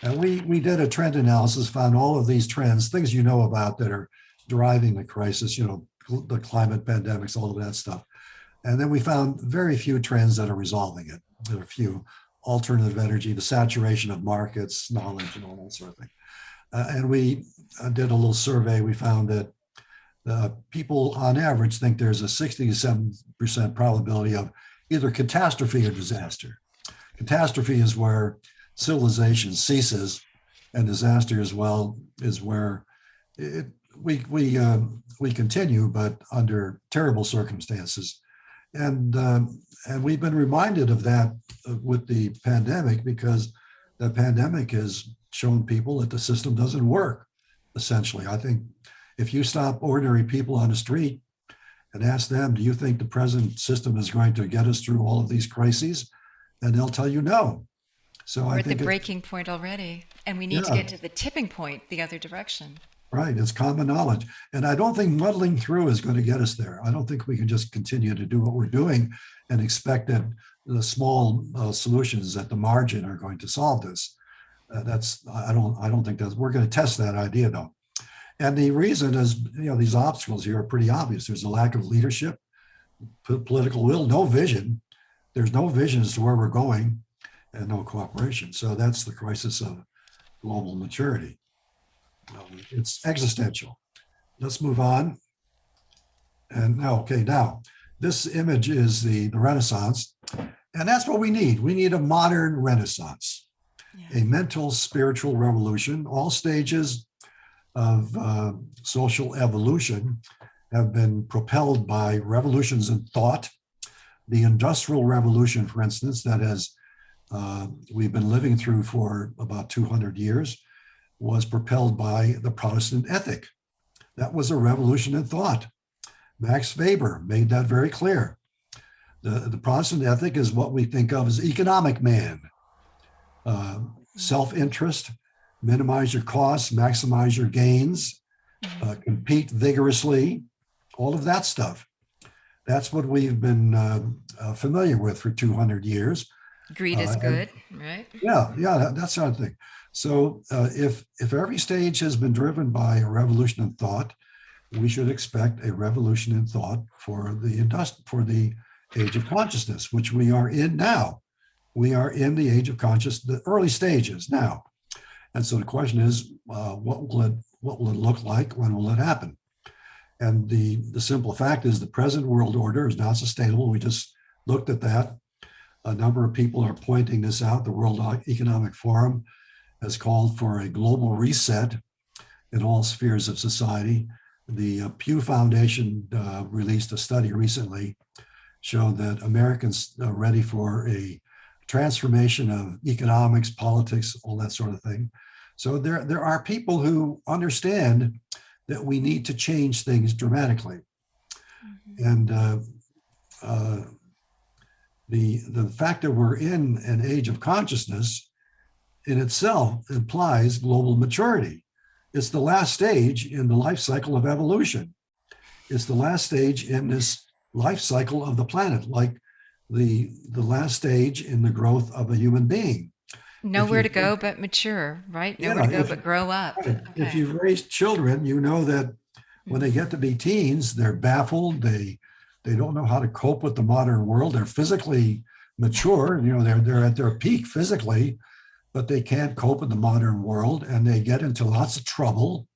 And we did a trend analysis, found all of these trends, things you know about that are driving the crisis, the climate pandemics, all of that stuff. And then we found very few trends that are resolving it. There are a few: alternative energy, the saturation of markets, knowledge, and all that sort of thing. And we did a little survey. We found that people on average think there's a 60 to 7% probability of either catastrophe or disaster. Catastrophe is where civilization ceases, and disaster as well is where we continue, but under terrible circumstances. And we've been reminded of that with the pandemic, because the pandemic has shown people that the system doesn't work. Essentially, I think if you stop ordinary people on the street and ask them, do you think the present system is going to get us through all of these crises? And they'll tell you no. So We're I at the think it's, breaking point already, and we need to yeah, get to the tipping point the other direction. right. It's common knowledge. And I don't think muddling through is going to get us there. I don't think we can just continue to do what we're doing and expect that the small solutions at the margin are going to solve this. I don't think that's, we're going to test that idea though. And the reason is, these obstacles here are pretty obvious. There's a lack of leadership, political will, no vision. There's no vision as to where we're going, and no cooperation. So that's the crisis of global maturity. It's existential. Let's move on. And now this image is the Renaissance, and that's what we need. We need a modern Renaissance, a mental, spiritual revolution. All stages of social evolution have been propelled by revolutions in thought. The Industrial Revolution, for instance, that has we've been living through for about 200 years, was propelled by the Protestant ethic. That was a revolution in thought. Max Weber made that very clear. The Protestant ethic is what we think of as economic man. Self-interest, minimize your costs, maximize your gains, compete vigorously, all of that stuff. That's what we've been familiar with for 200 years. Greed is good, right? Yeah, that sort of thing. So if every stage has been driven by a revolution in thought, we should expect a revolution in thought for the age of consciousness, which we are in now. We are in the age of consciousness, the early stages now. And so the question is, what will it look like? When will it happen? And the simple fact is the present world order is not sustainable. We just looked at that. A number of people are pointing this out. The World Economic Forum has called for a global reset in all spheres of society. The Pew Foundation released a study recently, showed that Americans are ready for a transformation of economics, politics, all that sort of thing. So there are people who understand that we need to change things dramatically. And the fact that we're in an age of consciousness in itself implies global maturity. It's the last stage in the life cycle of evolution. It's the last stage in this life cycle of the planet, like the last stage in the growth of a human being. Nowhere to go but mature, right? Nowhere to go but grow up. Right. If you've raised children, you know that when they get to be teens, they're baffled. They don't know how to cope with the modern world. They're physically mature, they're at their peak physically, but they can't cope with the modern world, and they get into lots of trouble.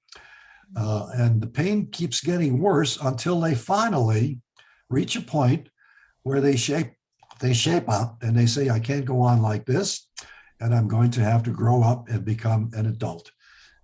And the pain keeps getting worse until they finally reach a point where they shape up and they say, I can't go on like this, and I'm going to have to grow up and become an adult.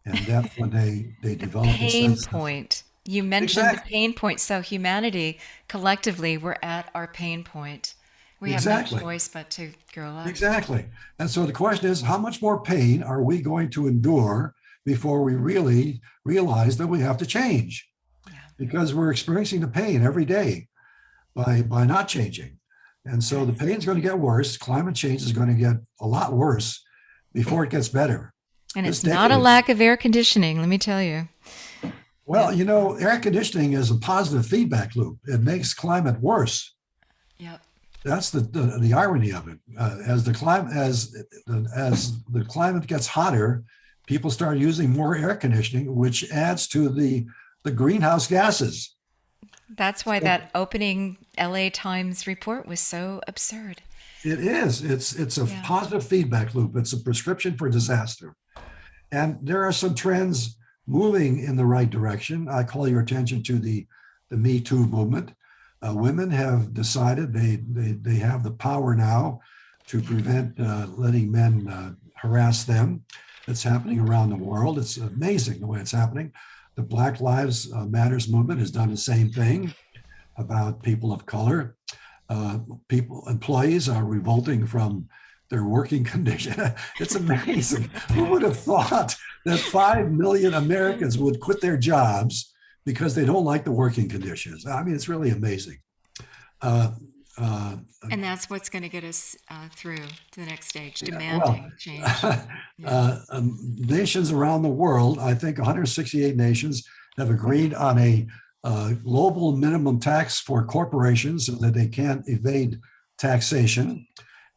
And that's when they develop a Pain sense point. You mentioned Exactly. the pain point. So humanity, collectively, we're at our pain point. We have Exactly. no choice but to grow up. Exactly. And so the question is, how much more pain are we going to endure before we really realize that we have to change? Yeah. Because we're experiencing the pain every day by not changing. And so the pain is going to get worse. Climate change is going to get a lot worse before it gets better. And This it's not a decade- lack of air conditioning, let me tell you. Well, air conditioning is a positive feedback loop. It makes climate worse. Yep. That's the irony of it. As the climate gets hotter, people start using more air conditioning, which adds to the greenhouse gases. That's why that opening LA Times report was so absurd. It is. It's a positive feedback loop. It's a prescription for disaster. And there are some trends moving in the right direction. I call your attention to the Me Too movement. Women have decided they have the power now to prevent letting men harass them. It's happening around the world. It's amazing the way it's happening. The Black Lives Matters movement has done the same thing about people of color. Employees are revolting from their working condition. It's amazing. Who would have thought that 5 million Americans would quit their jobs because they don't like the working conditions? I mean, it's really amazing. And that's what's going to get us through to the next stage, demanding change. Nations around the world, I think 168 nations have agreed on a global minimum tax for corporations so that they can't evade taxation.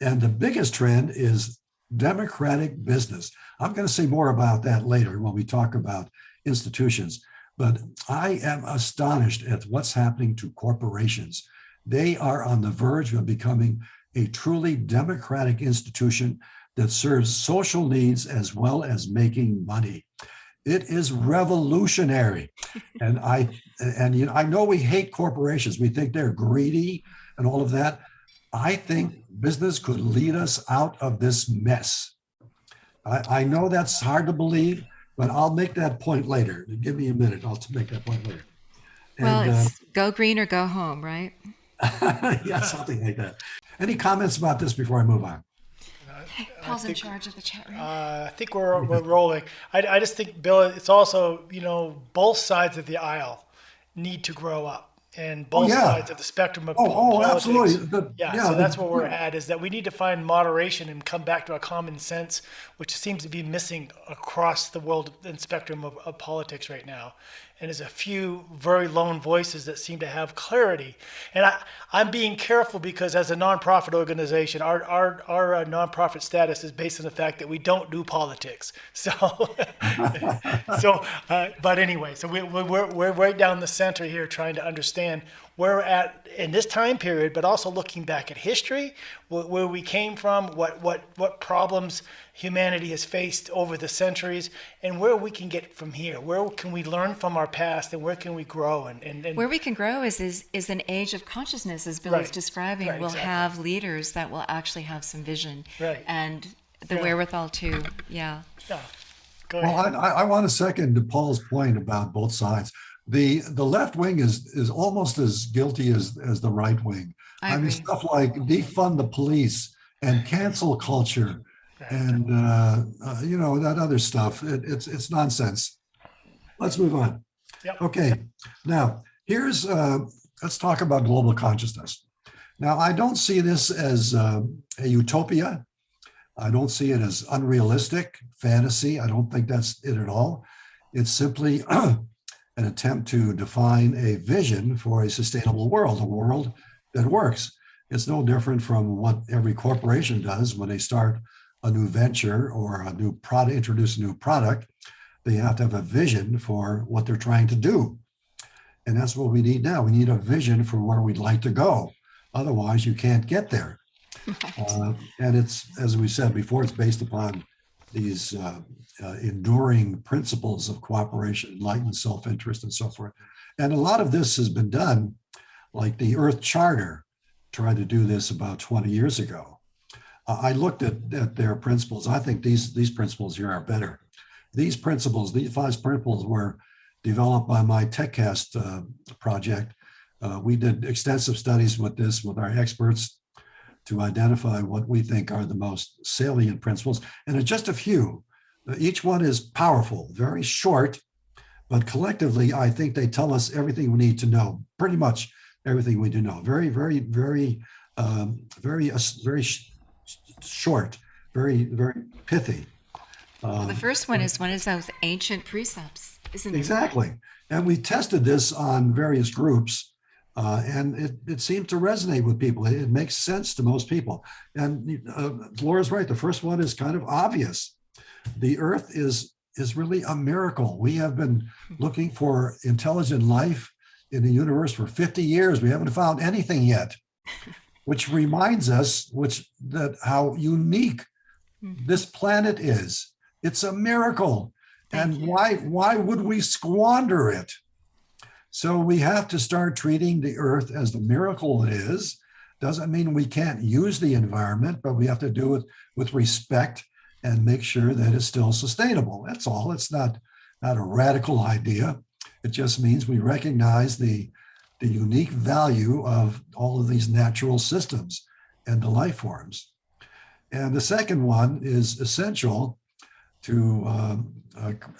And the biggest trend is democratic business. I'm going to say more about that later when we talk about institutions. But I am astonished at what's happening to corporations. They are on the verge of becoming a truly democratic institution that serves social needs as well as making money. It is revolutionary. And I know we hate corporations. We think they're greedy and all of that. I think business could lead us out of this mess. I know that's hard to believe, but I'll make that point later. Give me a minute. I'll make that point later. Well, it's go green or go home, right? Yeah, something like that. Any comments about this before I move on? Paul's in charge of the chat room. I think we're rolling. I just think, Bill, it's also, both sides of the aisle need to grow up. And both sides of the spectrum of politics. Absolutely. So that's where we're at, is that we need to find moderation and come back to a common sense, which seems to be missing across the world and spectrum of politics right now. And there's a few very lone voices that seem to have clarity. And I'm being careful because as a nonprofit organization, our nonprofit status is based on the fact that we don't do politics. So, but anyway, so we're right down the center here trying to understand where we're at in this time period, but also looking back at history, where we came from, what problems humanity has faced over the centuries, and where we can get from here. Where can we learn from our past, and where can we grow? And where we can grow is an age of consciousness, as Bill is describing. We'll exactly. have leaders that will actually have some vision and the Yeah. wherewithal to, Yeah. Go ahead. Well, I want to second Paul's point about both sides. The left wing is almost as guilty as the right wing. I mean, agree. stuff like defund the police and cancel culture and that other stuff. It's nonsense. Let's move on. Yep. Okay. Now here's let's talk about global consciousness. Now I don't see this as a utopia. I don't see it as unrealistic fantasy. I don't think that's it at all. It's simply an attempt to define a vision for a sustainable world, a world that works. It's no different from what every corporation does when they start a new venture or a new product, introduce a new product. They have to have a vision for what they're trying to do. And that's what we need now. We need a vision for where we'd like to go. Otherwise, you can't get there. And it's, as we said before, it's based upon these enduring principles of cooperation, enlightened self-interest, and so forth. And a lot of this has been done, like the Earth Charter tried to do this about 20 years ago. I looked at their principles. I think these principles here are better. These principles, these 5 principles were developed by my TechCast project. We did extensive studies with this with our experts to identify what we think are the most salient principles. And it's just a few. Each one is powerful, very short, but collectively, I think they tell us everything we need to know, pretty much everything we do know. Very, very, very, very short, very, very pithy. The first one is those ancient precepts, isn't it? Exactly. And we tested this on various groups, and it seemed to resonate with people. It makes sense to most people. And Laura's right. The first one is kind of obvious. The Earth is really a miracle. We have been looking for intelligent life in the universe for 50 years. We haven't found anything yet, which reminds us that how unique this planet is. It's a miracle. And why would we squander it? So we have to start treating the Earth as the miracle it is. Doesn't mean we can't use the environment, but we have to do it with respect and make sure that it's still sustainable. That's all. It's not a radical idea. It just means we recognize the the unique value of all of these natural systems and the life forms. And the second one is essential to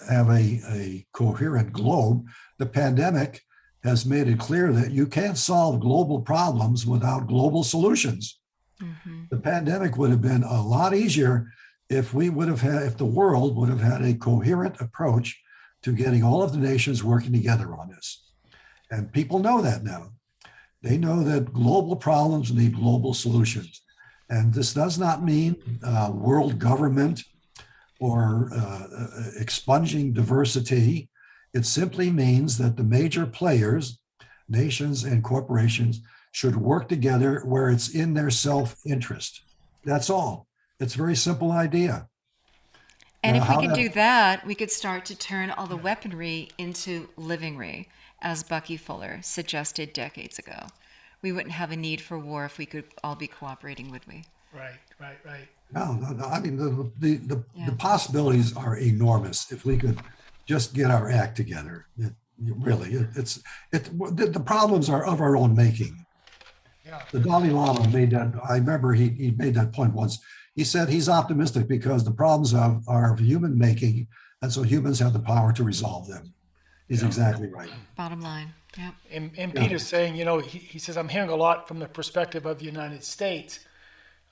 have a coherent globe. The pandemic has made it clear that you can't solve global problems without global solutions. Mm-hmm. The pandemic would have been a lot easier if the world would have had a coherent approach to getting all of the nations working together on this. And people know that now. They know that global problems need global solutions. And this does not mean world government or expunging diversity. It simply means that the major players, nations and corporations, should work together where it's in their self-interest. That's all. It's a very simple idea. And if we could do that, we could start to turn all the weaponry into livingry, as Bucky Fuller suggested decades ago. We wouldn't have a need for war if we could all be cooperating, would we? Right. No. I mean, the possibilities are enormous if we could just get our act together. The problems are of our own making. Yeah. The Dalai Lama made that. I remember he made that point once. He said he's optimistic because the problems are of human making, and so humans have the power to resolve them. He's exactly right. Bottom line. Yeah. And Peter's saying, he says, I'm hearing a lot from the perspective of the United States,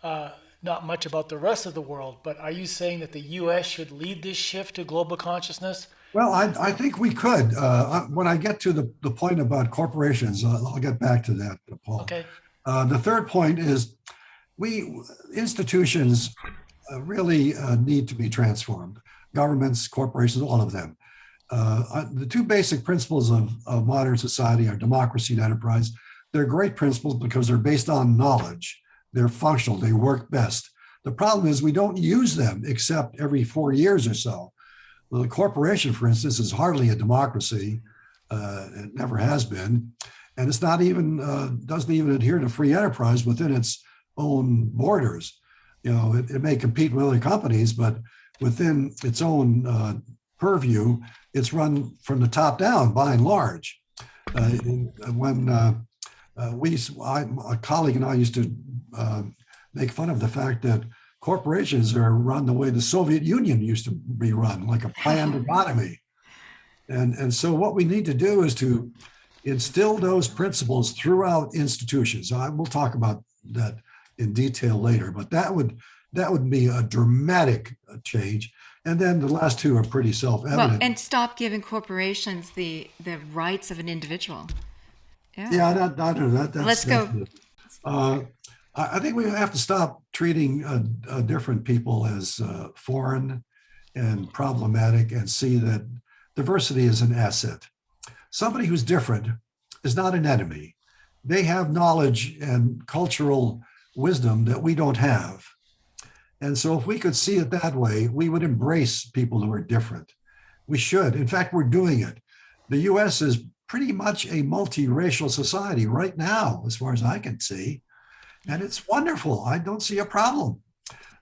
not much about the rest of the world, but are you saying that the U.S. should lead this shift to global consciousness? Well, I think we could. When I get to the point about corporations, I'll get back to that, Paul. Okay. The third point is institutions really need to be transformed. Governments, corporations, all of them. The two basic principles of modern society are democracy and enterprise. They're great principles because they're based on knowledge. They're functional. They work best. The problem is we don't use them except every 4 years or so. Well, the corporation, for instance, is hardly a democracy. It never has been. And it's not even, doesn't even adhere to free enterprise within its own borders. It may compete with other companies, but within its own purview, it's run from the top down by and large. When a colleague and I used to make fun of the fact that corporations are run the way the Soviet Union used to be run, like a planned economy. And so what we need to do is to instill those principles throughout institutions. I will talk about that in detail later, but that would be a dramatic change. And then the last two are pretty self-evident. Well, and stop giving corporations the rights of an individual. Let's go. I think we have to stop treating different people as foreign and problematic and see that diversity is an asset. Somebody who's different is not an enemy. They have knowledge and cultural wisdom that we don't have. And so if we could see it that way, we would embrace people who are different. We should. In fact, we're doing it. The US is pretty much a multiracial society right now, as far as I can see. And it's wonderful. I don't see a problem.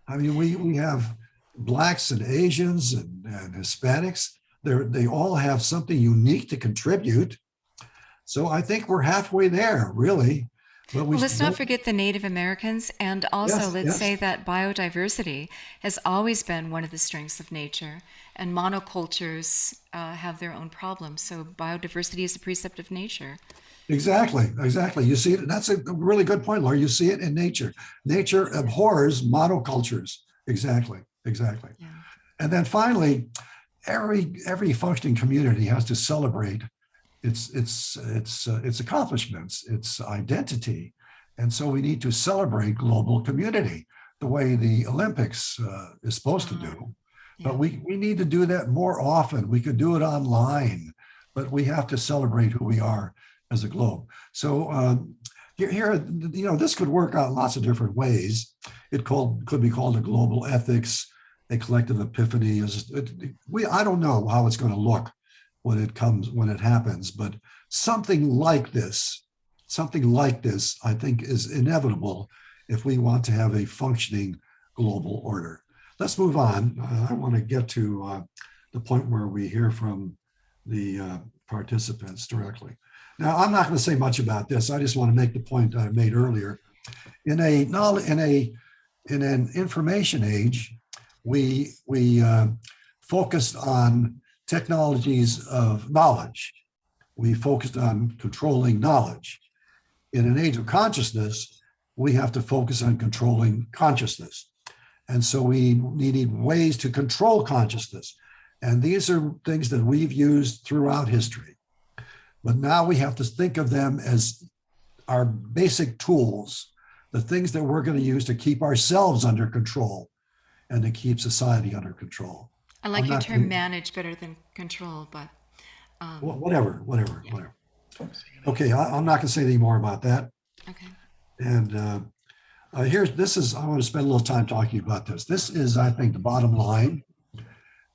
I mean, we have Blacks and Asians and Hispanics. They all have something unique to contribute. So I think we're halfway there, really. But let's not forget the Native Americans. And also, let's say that biodiversity has always been one of the strengths of nature. And monocultures have their own problems. So biodiversity is a precept of nature. Exactly. You see it. That's a really good point, Laura. You see it in nature. Nature abhors monocultures. Exactly. Yeah. And then finally, every functioning community has to celebrate its accomplishments, its identity. And so we need to celebrate global community the way the Olympics is supposed to do. Yeah. But we need to do that more often. We could do it online, but we have to celebrate who we are as a globe. So here, this could work out lots of different ways. It could be called a global ethics, a collective epiphany. I don't know how it's going to look when it happens, but something like this, I think is inevitable if we want to have a functioning global order. Let's move on. I want to get to the point where we hear from the participants directly. Now, I'm not going to say much about this. I just want to make the point I made earlier. In an information age, we focused on technologies of knowledge. We focused on controlling knowledge. In an age of consciousness, we have to focus on controlling consciousness. And so we need ways to control consciousness. And these are things that we've used throughout history. But now we have to think of them as our basic tools, the things that we're going to use to keep ourselves under control and to keep society under control. I like your term manage better than control, but whatever. Okay, I'm not going to say any more about that. okay. And I want to spend a little time talking about this. This is, I think, the bottom line.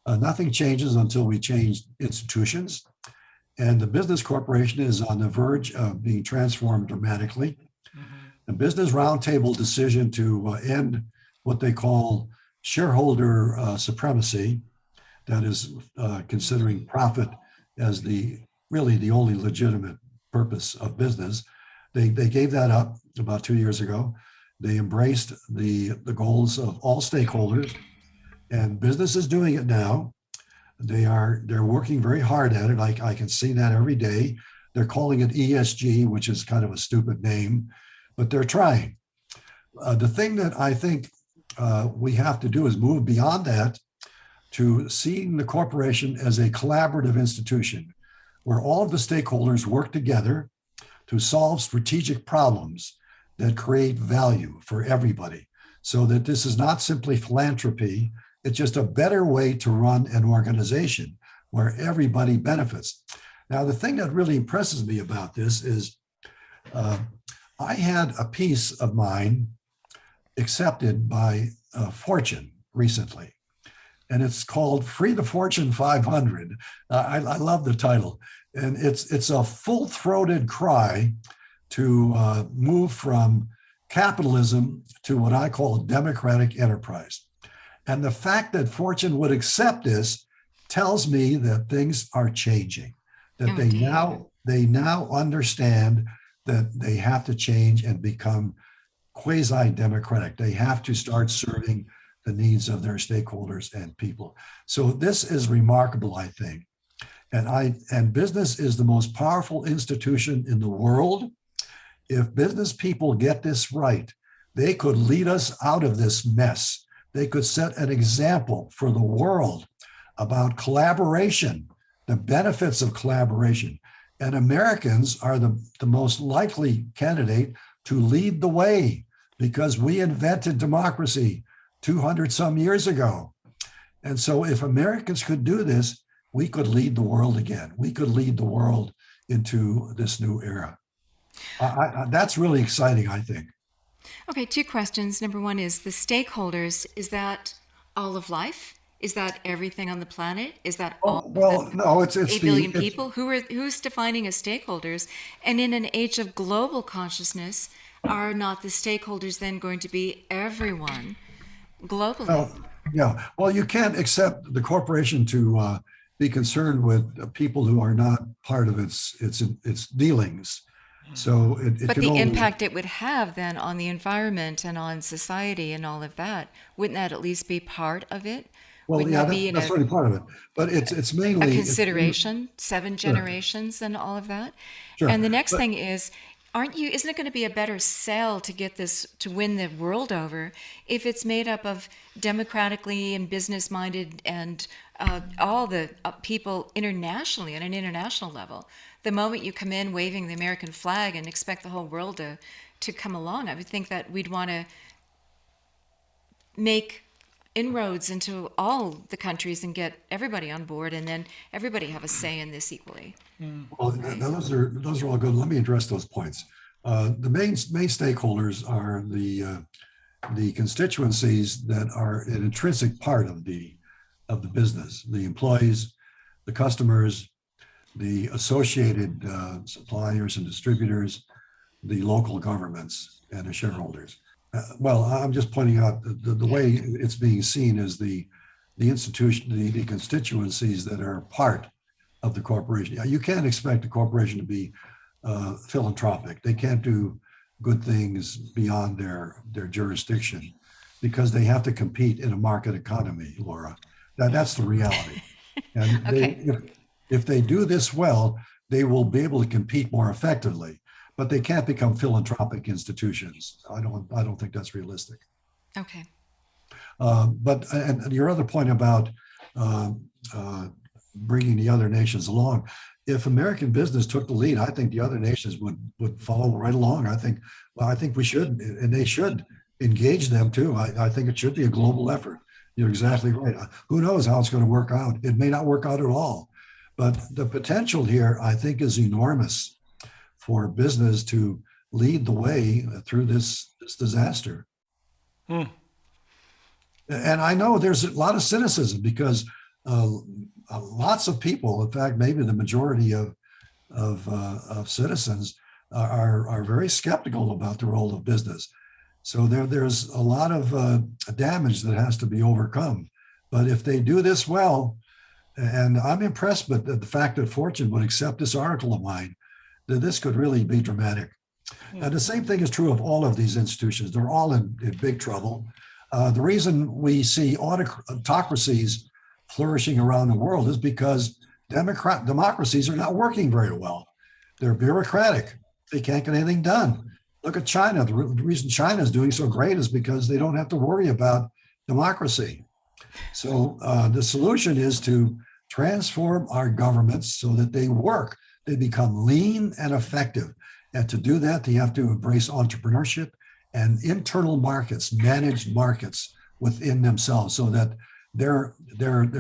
Nothing changes until we change institutions. And the business corporation is on the verge of being transformed dramatically. The Business Roundtable decision to end what they call shareholder supremacy, that is considering profit as really the only legitimate purpose of business. They gave that up about 2 years ago. They embraced the goals of all stakeholders, and business is doing it now. They're working very hard at it. I can see that every day. They're calling it ESG, which is kind of a stupid name, but they're trying. The thing that I think we have to do is move beyond that to seeing the corporation as a collaborative institution where all of the stakeholders work together to solve strategic problems that create value for everybody, so that this is not simply philanthropy. It's just a better way to run an organization where everybody benefits. Now, the thing that really impresses me about this is I had a piece of mine accepted by Fortune recently, and it's called Free the Fortune 500. I love the title. And it's a full-throated cry to move from capitalism to what I call a democratic enterprise. And the fact that Fortune would accept this tells me that things are changing, that they now understand that they have to change and become quasi-democratic. They have to start serving the needs of their stakeholders and people. So this is remarkable, I think. And business is the most powerful institution in the world. If business people get this right, they could lead us out of this mess. They could set an example for the world about collaboration, the benefits of collaboration. And Americans are the most likely candidate to lead the way because we invented democracy 200 some years ago. And so if Americans could do this, we could lead the world again. We could lead the world into this new era. That's really exciting, I think. Okay, 2 questions. Number one is the stakeholders. Is that all of life? Is that everything on the planet? Is that all? Well, no, it's 8 billion people. Who's defining as stakeholders? And in an age of global consciousness, are not the stakeholders then going to be everyone globally? Yeah. Well, you can't accept the corporation to be concerned with people who are not part of its dealings. So but the impact it would have then on the environment and on society and all of that, wouldn't that at least be part of it? Well, yeah, that's certainly part of it. But it's mainly a consideration, 7 generations and all of that. Sure. And the next thing is, isn't it going to be a better sell to get this, to win the world over, if it's made up of democratically and business-minded and all the people internationally, on an international level? The moment you come in waving the American flag and expect the whole world to come along, I would think that we'd want to make inroads into all the countries and get everybody on board, and then everybody have a say in this equally. Well, those are all good. Let me address those points. The main stakeholders are the constituencies that are an intrinsic part of the business: the employees, the customers, the associated suppliers and distributors, the local governments, and the shareholders. Well, I'm just pointing out the way it's being seen as the institution, the constituencies that are part of the corporation. You can't expect a corporation to be philanthropic. They can't do good things beyond their jurisdiction because they have to compete in a market economy, Laura. That's the reality. And Okay. if they do this well, they will be able to compete more effectively. But they can't become philanthropic institutions. I don't think that's realistic. Okay. But and your other point about uh, bringing the other nations along, if American business took the lead, I think the other nations would follow right along. I think we should, and they should engage them too. I think it should be a global effort. You're exactly right. Who knows how it's going to work out? It may not work out at all, but the potential here, I think, is enormous for business to lead the way through this disaster. Hmm. And I know there's a lot of cynicism because lots of people, in fact, maybe the majority of citizens are very skeptical about the role of business. So there's a lot of damage that has to be overcome. But if they do this well, and I'm impressed with the fact that Fortune would accept this article of mine, that this could really be dramatic. And the same thing is true of all of these institutions. They're all in big trouble. The reason we see autocracies flourishing around the world is because democracies are not working very well. They're bureaucratic. They can't get anything done. Look at China. The reason China is doing so great is because they don't have to worry about democracy. So the solution is to transform our governments so that they work. They become lean and effective. And to do that, they have to embrace entrepreneurship and internal markets, managed markets within themselves, so that their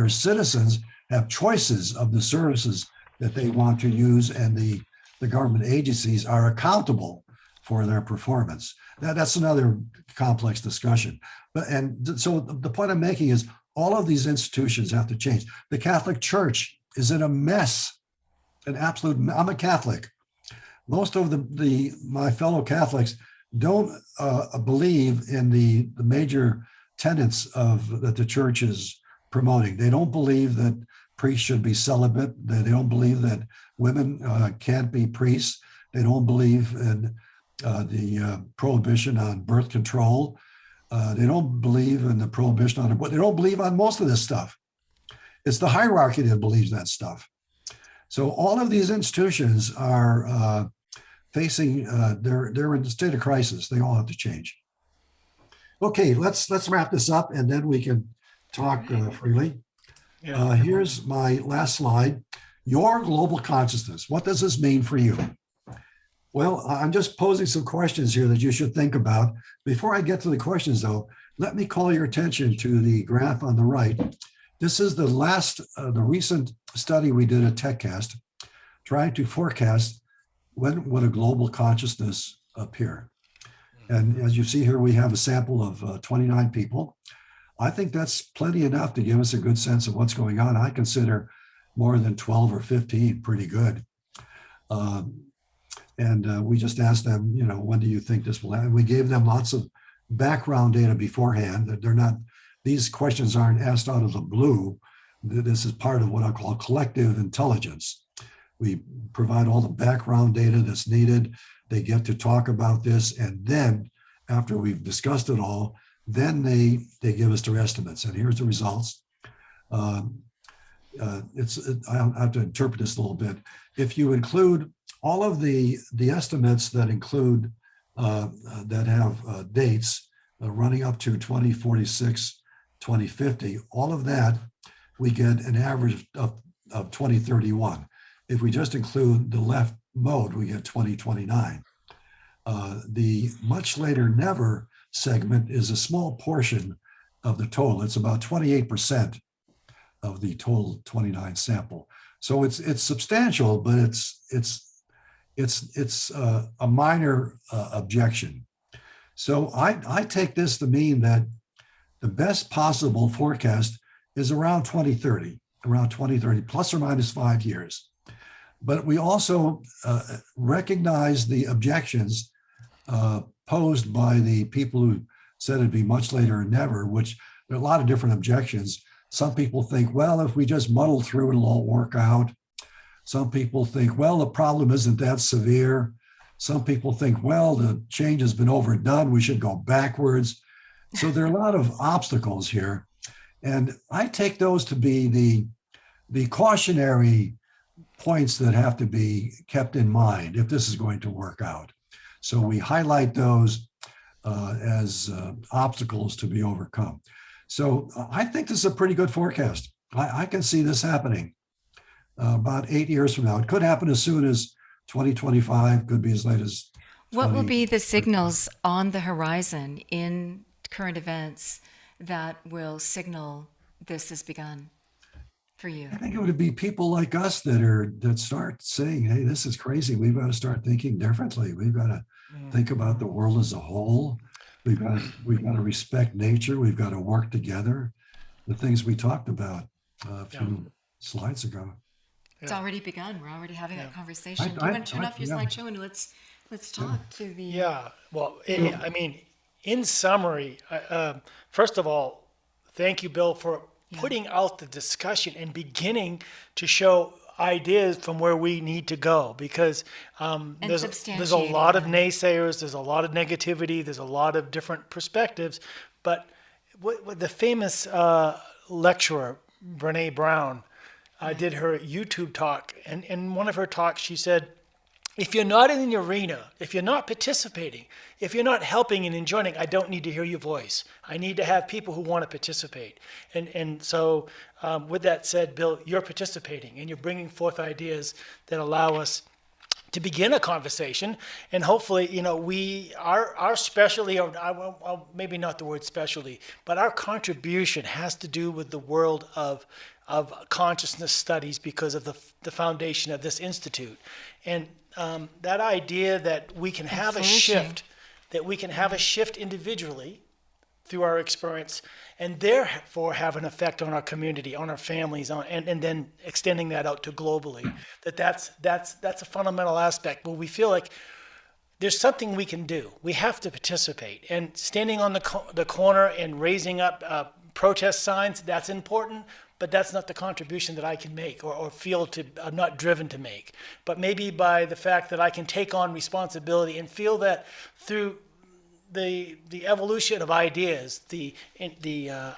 citizens have choices of the services that they want to use, and the government agencies are accountable for their performance. That's another complex discussion. And so the point I'm making is all of these institutions have to change. The Catholic Church is in a mess, an absolute. I'm a Catholic. Most of my fellow Catholics don't believe in the major tenets that the church is promoting. They don't believe that priests should be celibate. They don't believe that women can't be priests. They don't believe in the prohibition on birth control. They don't believe in the prohibition on abortion. They don't believe on most of this stuff. It's the hierarchy that believes that stuff. So all of these institutions are facing, they're in a state of crisis. They all have to change. Okay, let's wrap this up and then we can talk freely. Yeah. Here's my last slide. Your global consciousness. What does this mean for you? Well, I'm just posing some questions here that you should think about. Before I get to the questions, though, let me call your attention to the graph on the right. This is the recent study we did at TechCast, trying to forecast when would a global consciousness appear. And as you see here, we have a sample of 29 people. I think that's plenty enough to give us a good sense of what's going on. I consider more than 12 or 15 pretty good. And we just asked them, when do you think this will happen? We gave them lots of background data beforehand. These questions aren't asked out of the blue. This is part of what I call collective intelligence. We provide all the background data that's needed. They get to talk about this. And then after we've discussed it all, then they give us their estimates. And here's the results. I have to interpret this a little bit. If you include all of the estimates that include that have dates running up to 2046, 2050, all of that, we get an average of 2031. If we just include the left mode, we get 2029. The much later never segment is a small portion of the total. It's about 28% of the total 29 sample. So it's substantial, but it's a minor objection. So I take this to mean that the best possible forecast is around 2030, plus or minus 5 years. But we also recognize the objections posed by the people who said it'd be much later or never, which there are a lot of different objections. Some people think, well, if we just muddle through, it'll all work out. Some people think, well, the problem isn't that severe. Some people think, well, the change has been overdone. We should go backwards. So there are a lot of obstacles here. And I take those to be the cautionary points that have to be kept in mind if this is going to work out. So we highlight those as obstacles to be overcome. So I think this is a pretty good forecast. I can see this happening about 8 years from now. It could happen as soon as 2025, could be as late as 20. What will be the signals on the horizon in current events that will signal this has begun for you? I think it would be people like us that start saying, hey, this is crazy. We've got to start thinking differently. We've got to think about the world as a whole. We've got to respect nature. We've got to work together. The things we talked about a few slides ago. It's already begun. We're already having that conversation. Do you want to turn off your slideshow and let's talk to the... Yeah, well, I mean, in summary, first of all, thank you, Bill, for putting out the discussion and beginning to show ideas from where we need to go, because there's a lot of naysayers, there's a lot of negativity, there's a lot of different perspectives. But what the famous lecturer, Brene Brown, did her YouTube talk, and in one of her talks she said, if you're not in the arena, if you're not participating, if you're not helping and enjoying, I don't need to hear your voice. I need to have people who want to participate. And so with that said, Bill, you're participating and you're bringing forth ideas that allow us to begin a conversation. And hopefully, you know, our specialty, or maybe not the word specialty, but our contribution has to do with the world of consciousness studies because of the foundation of this institute. And that idea that we can have a shift, individually through our experience, and therefore have an effect on our community, on our families, and then extending that out to globally. That's a fundamental aspect where we feel like there's something we can do. We have to participate, and standing on the corner and raising up protest signs, that's important. But that's not the contribution that I can make or feel I'm not driven to make. But maybe by the fact that I can take on responsibility and feel that through the evolution of ideas, the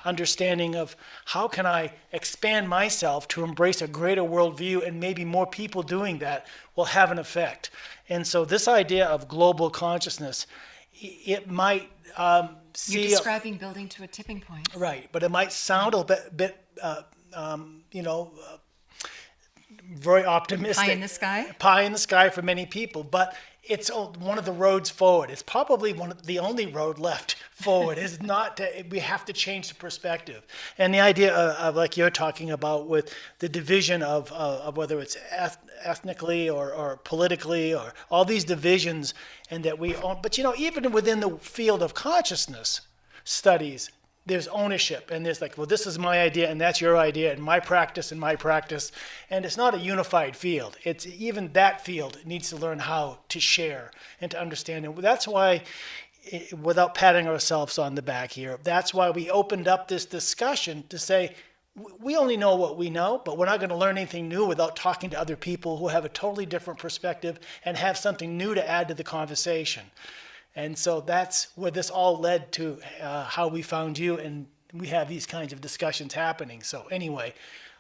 understanding of how can I expand myself to embrace a greater worldview, and maybe more people doing that will have an effect. And so this idea of global consciousness, it might see... You're describing building to a tipping point. Right, but it might sound a bit very optimistic. Pie in the sky? Pie in the sky for many people, but it's one of the roads forward. It's probably the only road left forward. Is not we have to change the perspective. And the idea of like you're talking about with the division of whether it's ethnically or politically or all these divisions, and that but you know, even within the field of consciousness studies, there's ownership, and there's like, well, this is my idea and that's your idea, and my practice, and it's not a unified field. It's even that field needs to learn how to share and to understand. And that's why, without patting ourselves on the back here, that's why we opened up this discussion to say, we only know what we know, but we're not going to learn anything new without talking to other people who have a totally different perspective and have something new to add to the conversation. And so that's where this all led to how we found you, and we have these kinds of discussions happening. So anyway,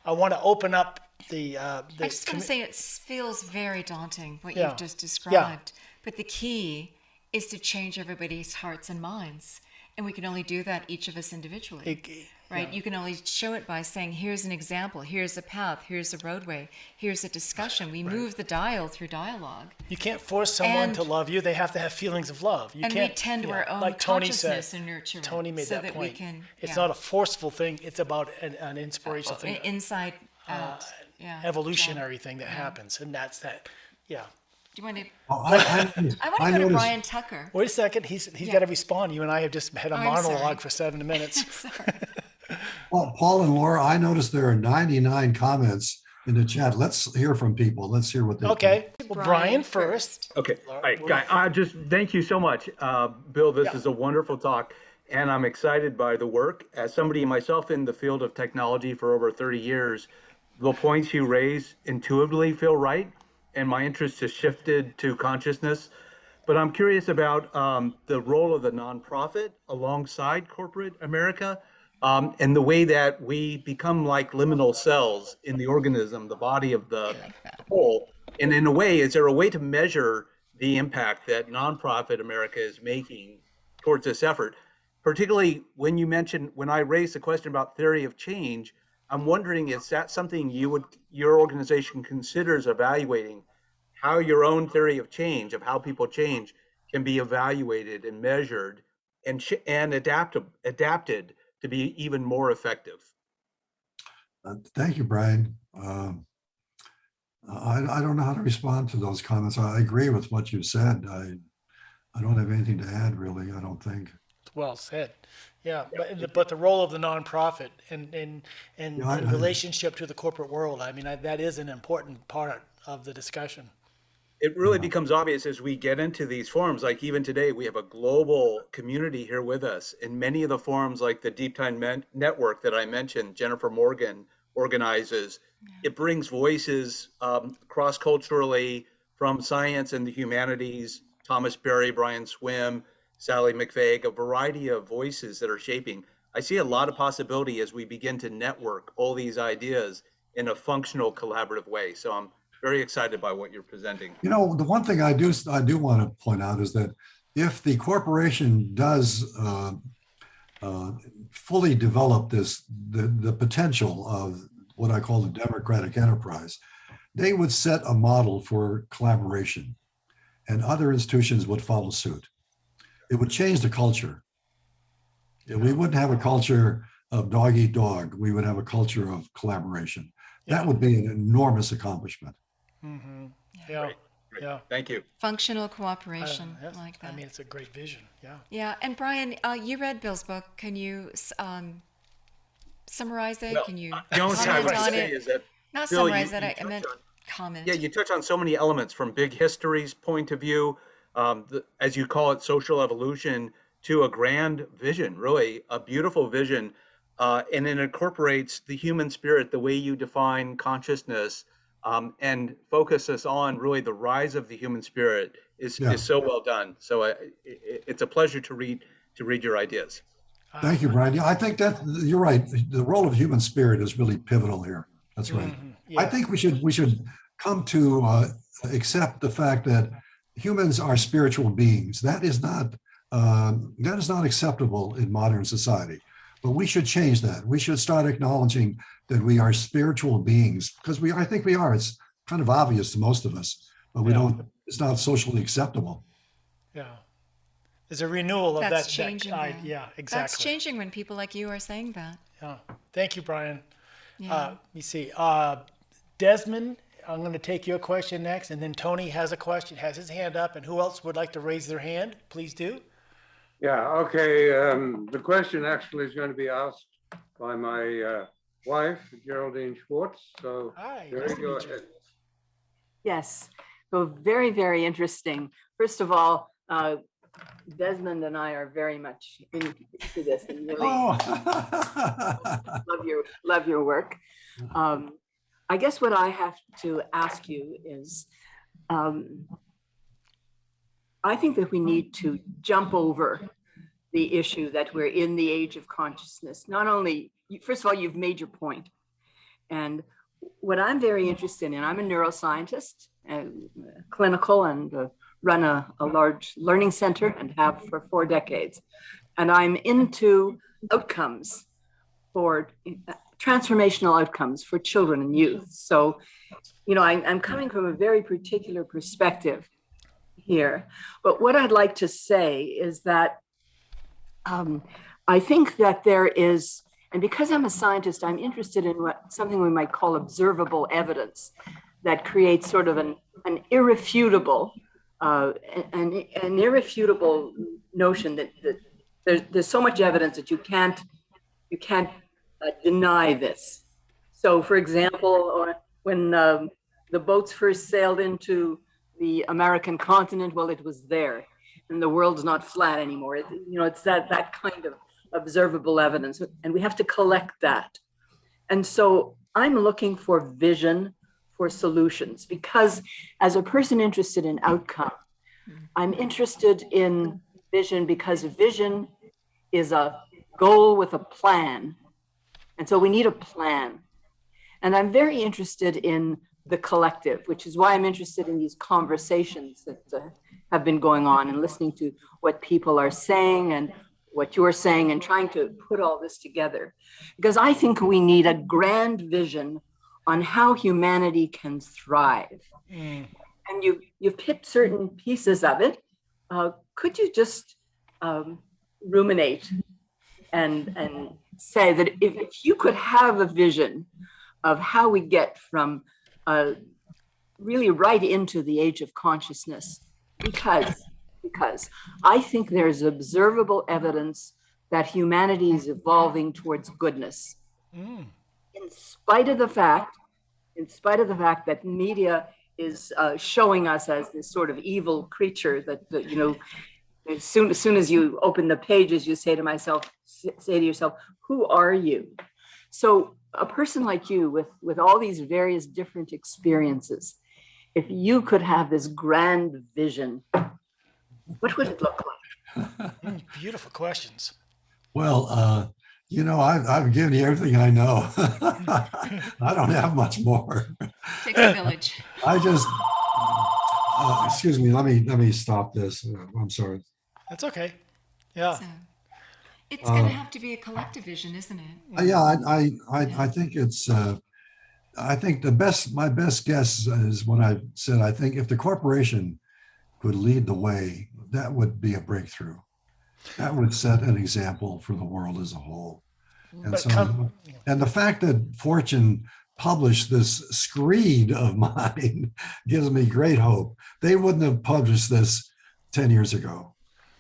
I want to open up the... I just want to say it feels very daunting, what Yeah. you've just described. But the key is to change everybody's hearts and minds. And we can only do that, each of us individually. Right? You can only show it by saying, here's an example, here's a path, here's a roadway, here's a discussion. We move the dial through dialogue. You can't force someone to love you. They have to have feelings of love. You And can't, we tend to our own like Tony consciousness said. and nurture it. Tony made so that we point. can, It's not a forceful thing. It's about an inspirational thing, inside out. evolutionary thing that happens. And that's that. Yeah. Do you want to... Oh, I want to go to noticed- Brian Tucker. Wait a second. He's got to respond. You and I have just had a I'm monologue sorry. for 7 minutes. Sorry. Well, Paul and Laura, I noticed there are 99 comments in the chat. Let's hear from people. Let's hear what they Okay. think. Well, Brian first. Okay. All right, guy. Just thank you so much, Bill. This is a wonderful talk, and I'm excited by the work. As somebody myself in the field of technology for over 30 years, the points you raise intuitively feel right, and my interest has shifted to consciousness. But I'm curious about the role of the nonprofit alongside corporate America, and the way that we become like liminal cells in the organism, the body of the whole. And in a way, is there a way to measure the impact that nonprofit America is making towards this effort? Particularly when I raised the question about theory of change, I'm wondering, is that something your organization considers evaluating, how your own theory of change, of how people change, can be evaluated and measured and adapted to be even more effective? Thank you, Brian. I don't know how to respond to those comments. I agree with what you said. I don't have anything to add, really. I don't think. Well said. Yeah, but the role of the nonprofit and Yeah, the relationship to the corporate world, I mean, that is an important part of the discussion. It really becomes obvious as we get into these forums. Like even today, we have a global community here with us. In many of the forums, like the Deep Time Network that I mentioned, Jennifer Morgan organizes, it brings voices cross-culturally from science and the humanities, Thomas Berry, Brian Swim, Sally McVeigh, a variety of voices that are shaping. I see a lot of possibility as we begin to network all these ideas in a functional, collaborative way. So I'm very excited by what you're presenting. You know, the one thing I do want to point out is that if the corporation does fully develop the potential of what I call the democratic enterprise, they would set a model for collaboration, and other institutions would follow suit. It would change the culture. We wouldn't have a culture of dog eat dog. We would have a culture of collaboration. That would be an enormous accomplishment. Mm-hmm. Yeah. Great. Yeah. Thank you. Functional cooperation, Yes. like that. I mean, it's a great vision. Yeah. Yeah, and Brian, you read Bill's book. Can you summarize it? Well, Can you the only thing I comment would on say it? is that, Not Bill, summarize you it. I touch meant on- comment. Yeah, you touch on so many elements, from big history's point of view, as you call it, social evolution, to a grand vision, really a beautiful vision. And it incorporates the human spirit, the way you define consciousness, and focuses on really the rise of the human spirit is so well done. So it's a pleasure to read your ideas. Thank you, Brian. Yeah, I think that you're right. The role of human spirit is really pivotal here. That's right. Mm-hmm. Yeah. I think we should come to accept the fact that humans are spiritual beings. That is not acceptable in modern society. But we should change that. We should start acknowledging that we are spiritual beings, because I think we are. It's kind of obvious to most of us, but we don't. It's not socially acceptable. Yeah. There's a renewal of That's that. changing. Yeah, exactly. That's changing when people like you are saying that. Yeah. Thank you, Brian. Yeah. Let me see. Desmond, I'm going to take your question next, and then Tony has a question, has his hand up, and who else would like to raise their hand? Please do. Yeah, okay. The question actually is going to be asked by my wife, Geraldine Schwartz. So Hi. Jerry, Nice to go meet you. ahead. Yes, so very, very interesting. First of all, Desmond and I are very much into this and really love your work. I guess what I have to ask you is, I think that we need to jump over the issue that we're in the age of consciousness. Not only, first of all, you've made your point. And what I'm very interested in, I'm a neuroscientist, clinical, and run a large learning center and have for 4 decades. And I'm into outcomes for transformational outcomes for children and youth. So, you know, I'm coming from a very particular perspective here. But what I'd like to say is that I think that there is, and because I'm a scientist, I'm interested in something we might call observable evidence that creates sort of an irrefutable notion that there's so much evidence that you can't deny this. So, for example, when the boats first sailed into the American continent, well, it was there, and the world's not flat anymore. It's that kind of observable evidence, and we have to collect that. And so I'm looking for vision for solutions, because as a person interested in outcome, I'm interested in vision because vision is a goal with a plan. And so we need a plan. And I'm very interested in the collective, which is why I'm interested in these conversations that have been going on, and listening to what people are saying and what you're saying, and trying to put all this together. Because I think we need a grand vision on how humanity can thrive. And you've picked certain pieces of it. Could you just ruminate and say that if you could have a vision of how we get from really right into the age of consciousness, because I think there's observable evidence that humanity is evolving towards goodness, in spite of the fact that media is showing us as this sort of evil creature that you know, as soon as you open the pages, you say to yourself, who are you? So a person like you, with all these various different experiences, if you could have this grand vision, what would it look like? Beautiful questions. Well, I've given you everything I know. I don't have much more. Takes a village. I just, excuse me, let me stop this. I'm sorry. That's okay. Yeah. So it's going to have to be a collective vision, isn't it? Yeah, I think it's, I think my best guess is what I said. I think if the corporation could lead the way, that would be a breakthrough. That would set an example for the world as a whole. And and the fact that Fortune published this screed of mine gives me great hope. They wouldn't have published this 10 years ago,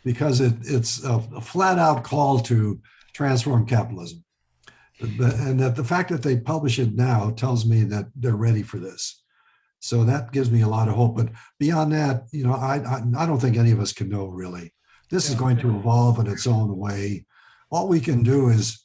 because it's a flat out call to transform capitalism. And that the fact that they publish it now tells me that they're ready for this. So that gives me a lot of hope. But beyond that, I don't think any of us can know really. This is going to evolve in its own way. All we can do is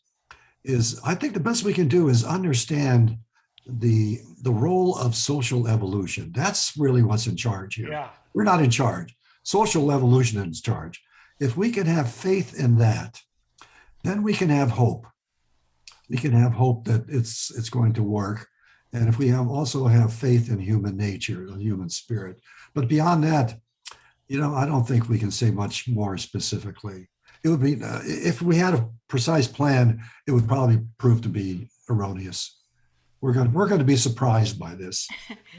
I think the best we can do is understand the role of social evolution. That's really what's in charge here. Yeah. We're not in charge. Social evolution is in charge. If we can have faith in that, then we can have hope. We can have hope that it's going to work. And if we also have faith in human nature, the human spirit. But beyond that, I don't think we can say much more specifically. It would be, if we had a precise plan, it would probably prove to be erroneous. We're going to be surprised by this.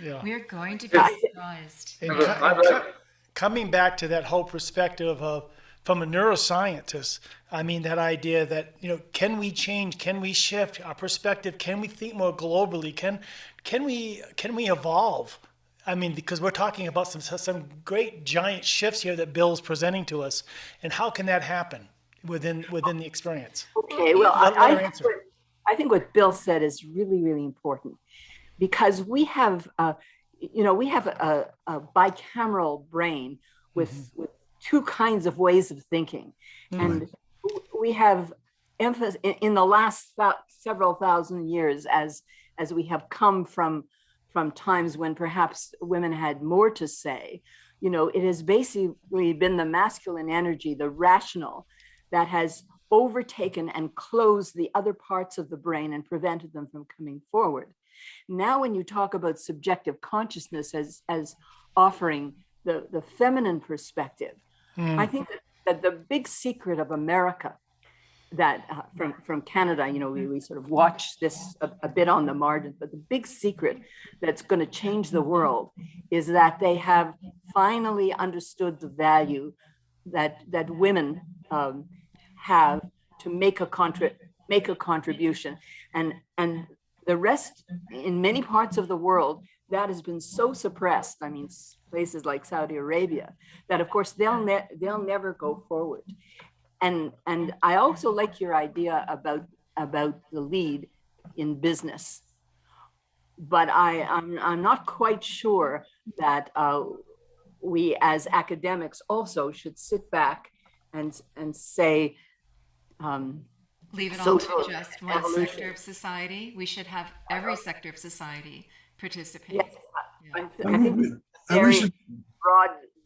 Yeah. We're going to be surprised. And coming back to that whole perspective from a neuroscientist, I mean, that idea that, can we change? Can we shift our perspective? Can we think more globally? Can we evolve? I mean, because we're talking about some great giant shifts here that Bill's presenting to us, and how can that happen within the experience? Okay, well, I think what Bill said is really, really important, because we have a bicameral brain with two kinds of ways of thinking, and we have emphasis in the last several thousand years as we have come from times when perhaps women had more to say. It has basically been the masculine energy, the rational, that has overtaken and closed the other parts of the brain and prevented them from coming forward. Now, when you talk about subjective consciousness as offering the feminine perspective, I think that the big secret of America, that from Canada, we sort of watch this a bit on the margin, but the big secret that's going to change the world is that they have finally understood the value that women have to make a contribution, and the rest, in many parts of the world, that has been so suppressed. I mean, places like Saudi Arabia, that of course they'll never go forward. And I also like your idea about the lead in business, but I'm not quite sure that we as academics also should sit back and say, leave it all social to just one evolution. sector of society. We should have every sector of society participate. Yes, Yeah. I think it's a And we very should,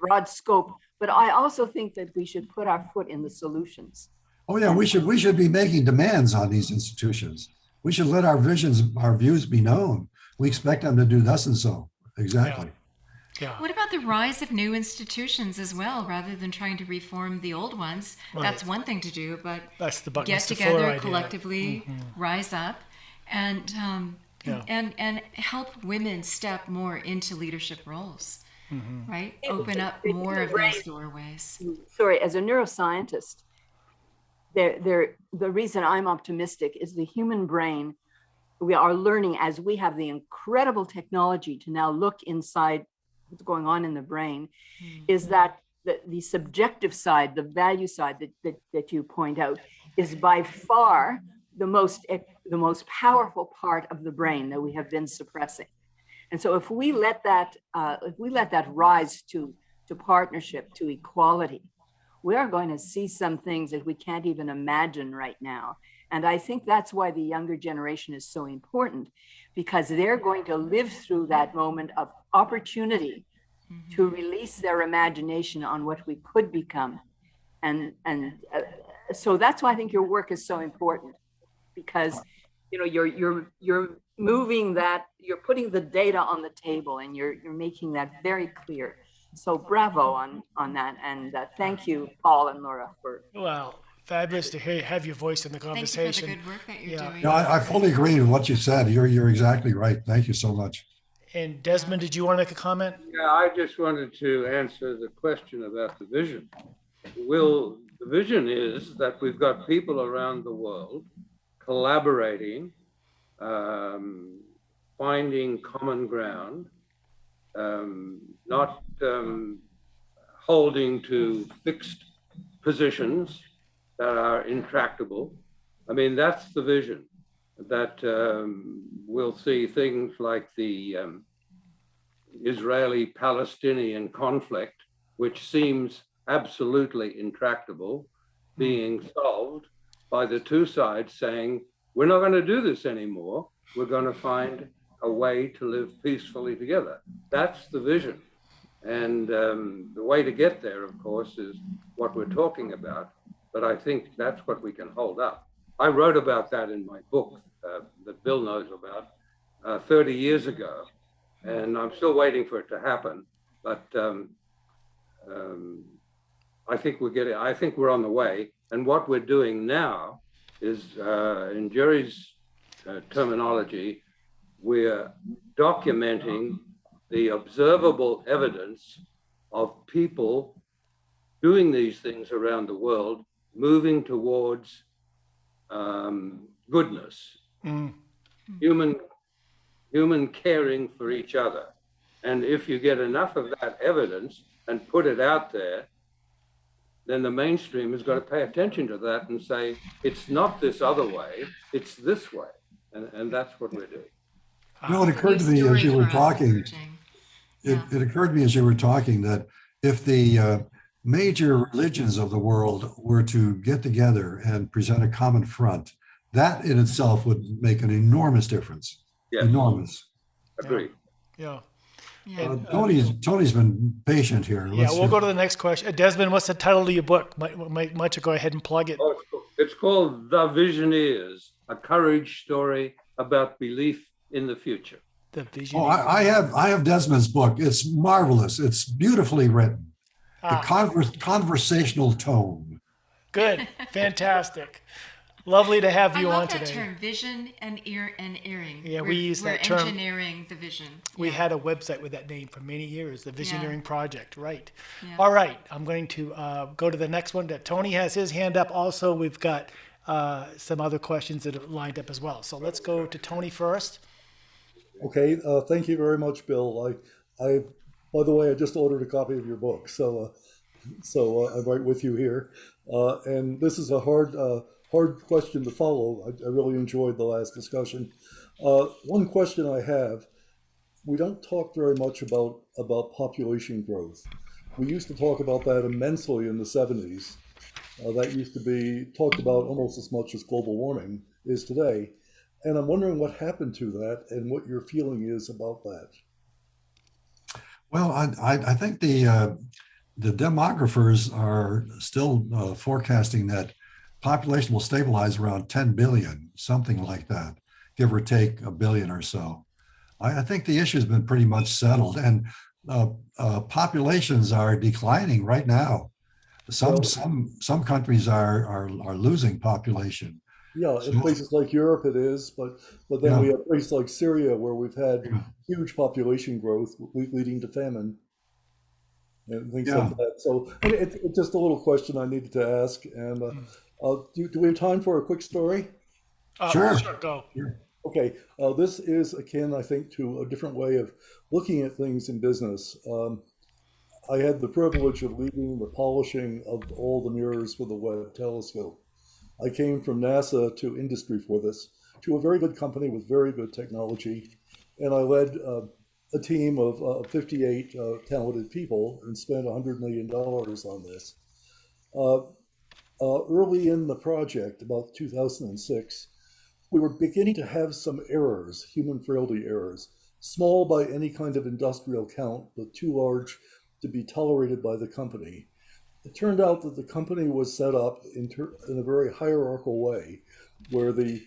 broad scope, but I also think that we should put our foot in the solutions. oh yeah, we should be making demands on these institutions. We should let our visions, our views be known. We expect them to do thus and so. Exactly. Yeah. What about the rise of new institutions as well, rather than trying to reform the old ones? Right. That's one thing to do, but That's the get Buckminster Fuller together idea. collectively, rise up, and Yeah. and help women step more into leadership roles, right? It- Open up it- more of right. those doorways. Sorry, as a neuroscientist, the reason I'm optimistic is the human brain. We are learning as we have the incredible technology to now look inside what's going on in the brain, is that the subjective side, the value side that you point out, is by far the most powerful part of the brain that we have been suppressing. And so if we let that rise to partnership, to equality, we are going to see some things that we can't even imagine right now. And I think that's why the younger generation is so important, because they're going to live through that moment of opportunity to release their imagination on what we could become. So that's why I think your work is so important, because you're moving that, you're putting the data on the table, and you're making that very clear. So bravo on that, and thank you, Paul and Laura, for. Well, fabulous to have your voice in the Thank you for conversation. the good work that you're doing. No, I fully agree with what you said. You're exactly right. Thank you so much. And Desmond, did you want to make a comment? Yeah, I just wanted to answer the question about the vision. The vision is that we've got people around the world collaborating, finding common ground, not holding to fixed positions that are intractable. I mean, that's the vision, that we'll see things like the Israeli-Palestinian conflict, which seems absolutely intractable, being solved by the two sides saying, we're not going to do this anymore. We're going to find a way to live peacefully together. That's the vision. And the way to get there, of course, is what we're talking about. But I think that's what we can hold up. I wrote about that in my book that Bill knows about 30 years ago. And I'm still waiting for it to happen. But I think we're on the way. And what we're doing now is, in Jerry's terminology, we're documenting the observable evidence of people doing these things around the world, moving towards goodness, human caring for each other. And if you get enough of that evidence and put it out there, then the mainstream has got to pay attention to that and say, it's not this other way, it's this way. And that's what we're doing. You know, it occurred to me as you were talking, it occurred to me as you were talking that if the major religions of the world were to get together and present a common front, that in itself would make an enormous difference. Yes. Enormous. Agreed. Yeah. Tony's been patient here. Yeah, we'll go to the next question. Desmond, what's the title of your book? Might you go ahead and plug it? Oh, it's called The Visioneers, a courage story about belief in the future. The Vision. Oh, I have Desmond's book. It's marvelous. It's beautifully written. The conversational tone. Good. Fantastic. Lovely to have you I love on that today. term, vision and earring. Yeah, we use that term. We're engineering the vision. We had a website with that name for many years, the Visioneering Project, right? Yeah. All right, I'm going to go to the next one. Tony has his hand up. Also, we've got some other questions that are lined up as well. So let's go to Tony first. Okay, thank you very much, Bill. I, by the way, I just ordered a copy of your book, so I'm right with you here. And this is a hard question to follow. I really enjoyed the last discussion. One question I have: we don't talk very much about population growth. We used to talk about that immensely in the 70s, That used to be talked about almost as much as global warming is today. And I'm wondering what happened to that and what your feeling is about that. Well, I think the demographers are still forecasting that population will stabilize around 10 billion, something like that, give or take a billion or so. I think the issue has been pretty much settled, and populations are declining right now. Some Well, some countries are losing population. yeah, in So places like Europe it is, but then yeah, we have places like Syria where we've had yeah, huge population growth leading to famine and things like yeah. that. So it's just a little question I needed to ask. And do we have time for a quick story? Sure. Sure, go. Sure. Okay, this is akin, I think, to a different way of looking at things in business. I had the privilege of leading the polishing of all the mirrors for the Webb telescope. I came from NASA to industry for this, to a very good company with very good technology, and I led a team of 58 talented people and spent $100 million on this. Uh, Early in the project, about 2006, we were beginning to have some errors, human frailty errors, small by any kind of industrial count, but too large to be tolerated by the company. It turned out that the company was set up in a very hierarchical way, where the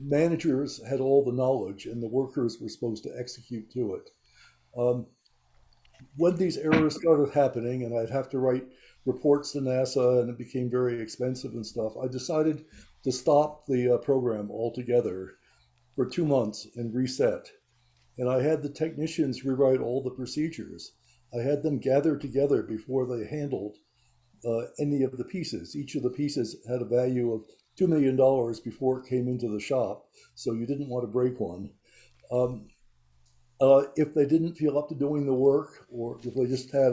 managers had all the knowledge and the workers were supposed to execute to it. Um, when these errors started happening, and I'd have to write reports to NASA, and it became very expensive and stuff, I decided to stop the program altogether for 2 months and reset. And I had the technicians rewrite all the procedures. I had them gather together before they handled any of the pieces. Each of the pieces had a value of $2 million before it came into the shop, so you didn't want to break one. Um, if they didn't feel up to doing the work, or if they just had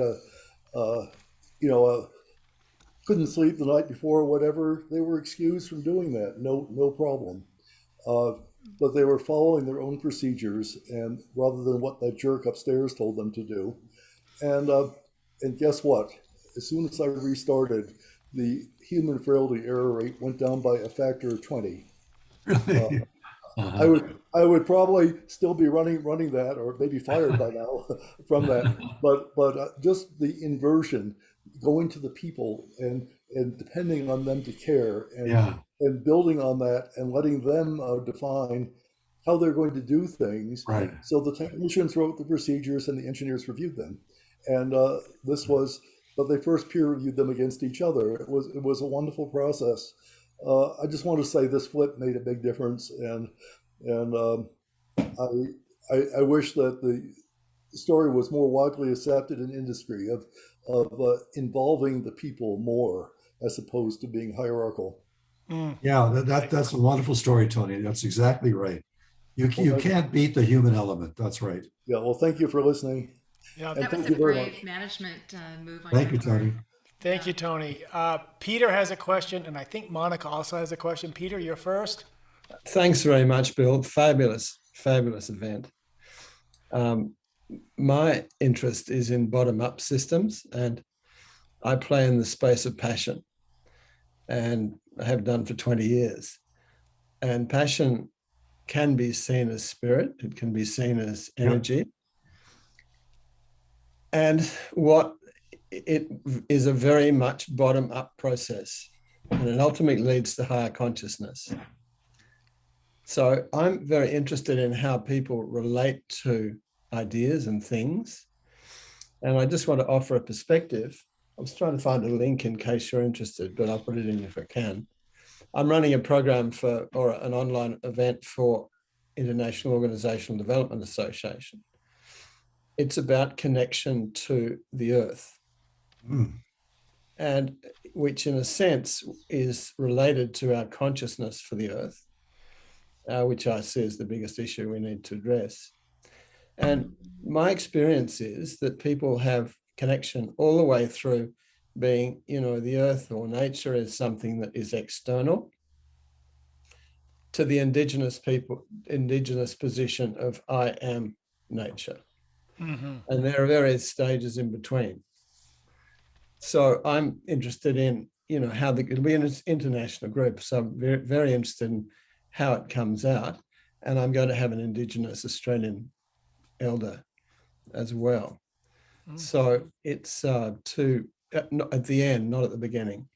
couldn't sleep the night before or whatever, they were excused from doing that. No problem. Uh, but they were following their own procedures, and rather than what that jerk upstairs told them to do. And guess what? As soon as I restarted, the human frailty error rate went down by a factor of 20. Uh, Really? I Uh-huh. would probably still be running that, or maybe fired by now from that. But just the inversion, going to the people and depending on them to care Yeah, and building on that and letting them define how they're going to do things. right. So the technicians wrote the procedures and the engineers reviewed them, and this was. But they first peer reviewed them against each other. It was a wonderful process. I just want to say this flip made a big difference, and I wish that the story was more widely accepted in industry of involving the people more as opposed to being hierarchical. Yeah, that's a wonderful story, Tony. That's exactly right. You Well, can't beat the human element. That's right. yeah, well, thank you for listening, Yeah, and That was thank a you very brave much. management move on Thank your you, part. Tony. thank you, Tony. Peter has a question, and I think Monica also has a question. Peter, you're first. Thanks very much, Bill. Fabulous, fabulous event. My interest is in bottom-up systems, and I play in the space of passion, and I have done for 20 years. And passion can be seen as spirit, it can be seen as energy. And what it is a very much bottom-up process, and it ultimately leads to higher consciousness. So I'm very interested in how people relate to ideas and things. And I just want to offer a perspective. I was trying to find a link in case you're interested, but I'll put it in if I can. I'm running a program or an online event for International Organizational Development Association. It's about connection to the earth, and which in a sense is related to our consciousness for the earth, which I see as the biggest issue we need to address. And my experience is that people have connection all the way through being, the earth or nature is something that is external to the indigenous position of I am nature. Mm-hmm. And there are various stages in between. So I'm interested in how it'll be an international group. So I'm very, very interested in how it comes out. And I'm going to have an Indigenous Australian elder as well. So it's at the end, not at the beginning.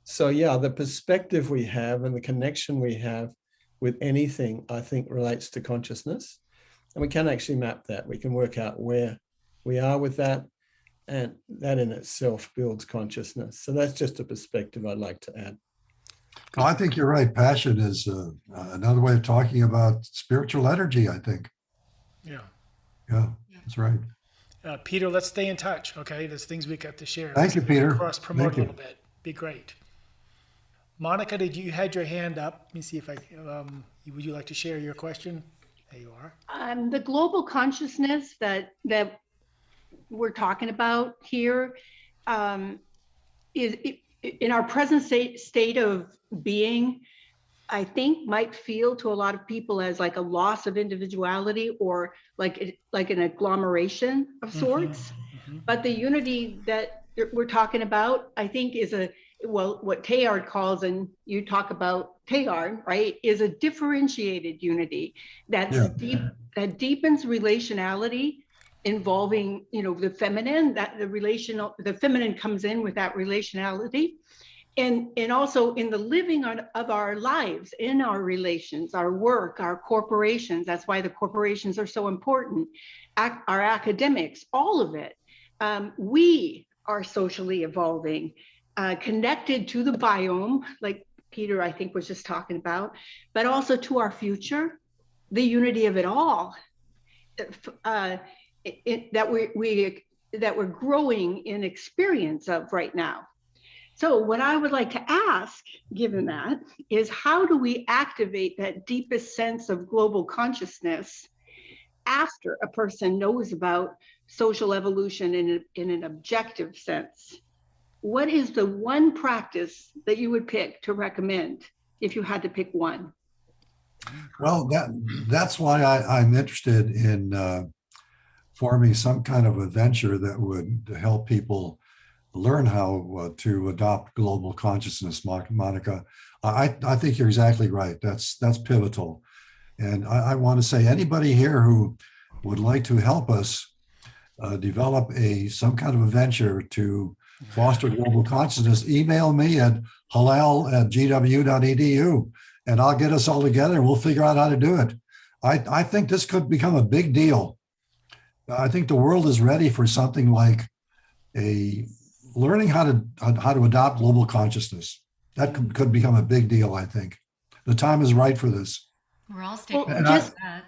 So yeah, the perspective we have and the connection we have with anything, I think, relates to consciousness. And we can actually map that. We can work out where we are with that. And that in itself builds consciousness. So that's just a perspective I'd like to add. Well, I think you're right. Passion is another way of talking about spiritual energy, I think. Yeah. Yeah, that's right. Peter, let's stay in touch. Okay, there's things we got to share. Thank you, Peter. Cross promote Thank a you. little bit. Be great. Monica, you had your hand up? Let me see if would you like to share your question? There you are. The global consciousness that we're talking about here is in our present state of being, I think might feel to a lot of people as like a loss of individuality or like an agglomeration of sorts. But the unity that we're talking about, I think is what Teilhard calls, and you talk about Teilhard, right, is a differentiated unity that's deep, that deepens relationality involving, the feminine, that the feminine comes in with that relationality. And also in the living of our lives, in our relations, our work, our corporations, that's why the corporations are so important, our academics, all of it. We are socially evolving, connected to the biome, like Peter, I think, was just talking about, but also to our future, the unity of it all, that we're growing in experience of right now. So what I would like to ask, given that, is how do we activate that deepest sense of global consciousness after a person knows about social evolution in an objective sense? What is the one practice that you would pick to recommend if you had to pick one? Well, that's why I'm interested in forming some kind of a venture that would help people learn how to adopt global consciousness, Monica. I think you're exactly right. That's pivotal. And I want to say anybody here who would like to help us develop some kind of a venture to foster global consciousness, email me at halal@gw.edu and I'll get us all together and we'll figure out how to do it. I think this could become a big deal. I think the world is ready for something like learning how to adopt global consciousness. That could become a big deal, I think. The time is right for this. We're all stakeholders. Well,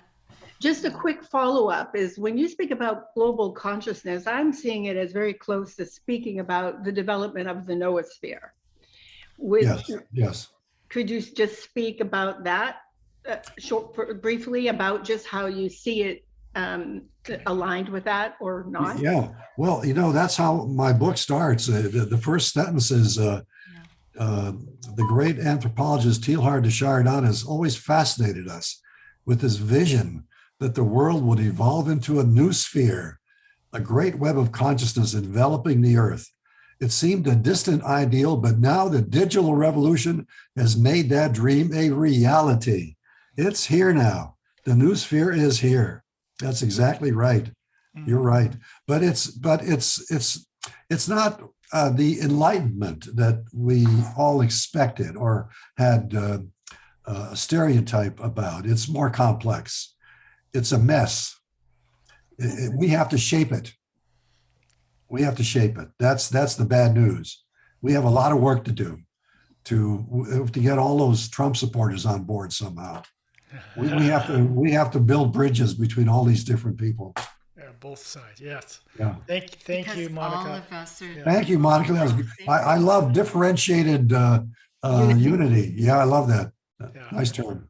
just a quick follow-up is when you speak about global consciousness, I'm seeing it as very close to speaking about the development of the noosphere. Yes. Could you just speak about that briefly about just how you see it aligned with that or not? Yeah, well, that's how my book starts. The first sentence is, the great anthropologist Teilhard de Chardin has always fascinated us with his vision that the world would evolve into a new sphere, a great web of consciousness enveloping the earth. It seemed a distant ideal, but now the digital revolution has made that dream a reality. It's here now. The new sphere is here. That's exactly right. You're right. But it's not the enlightenment that we all expected or had a stereotype about. It's more complex. It's a mess. We have to shape it. We have to shape it. That's the bad news. We have a lot of work to do to get all those Trump supporters on board somehow. We have to build bridges between all these different people. Yeah, both sides. Yes. Yeah. Thank you, Monica. All of us are. Thank you, Monica. That was, I love differentiated unity. Yeah, I love that. Yeah. Nice term.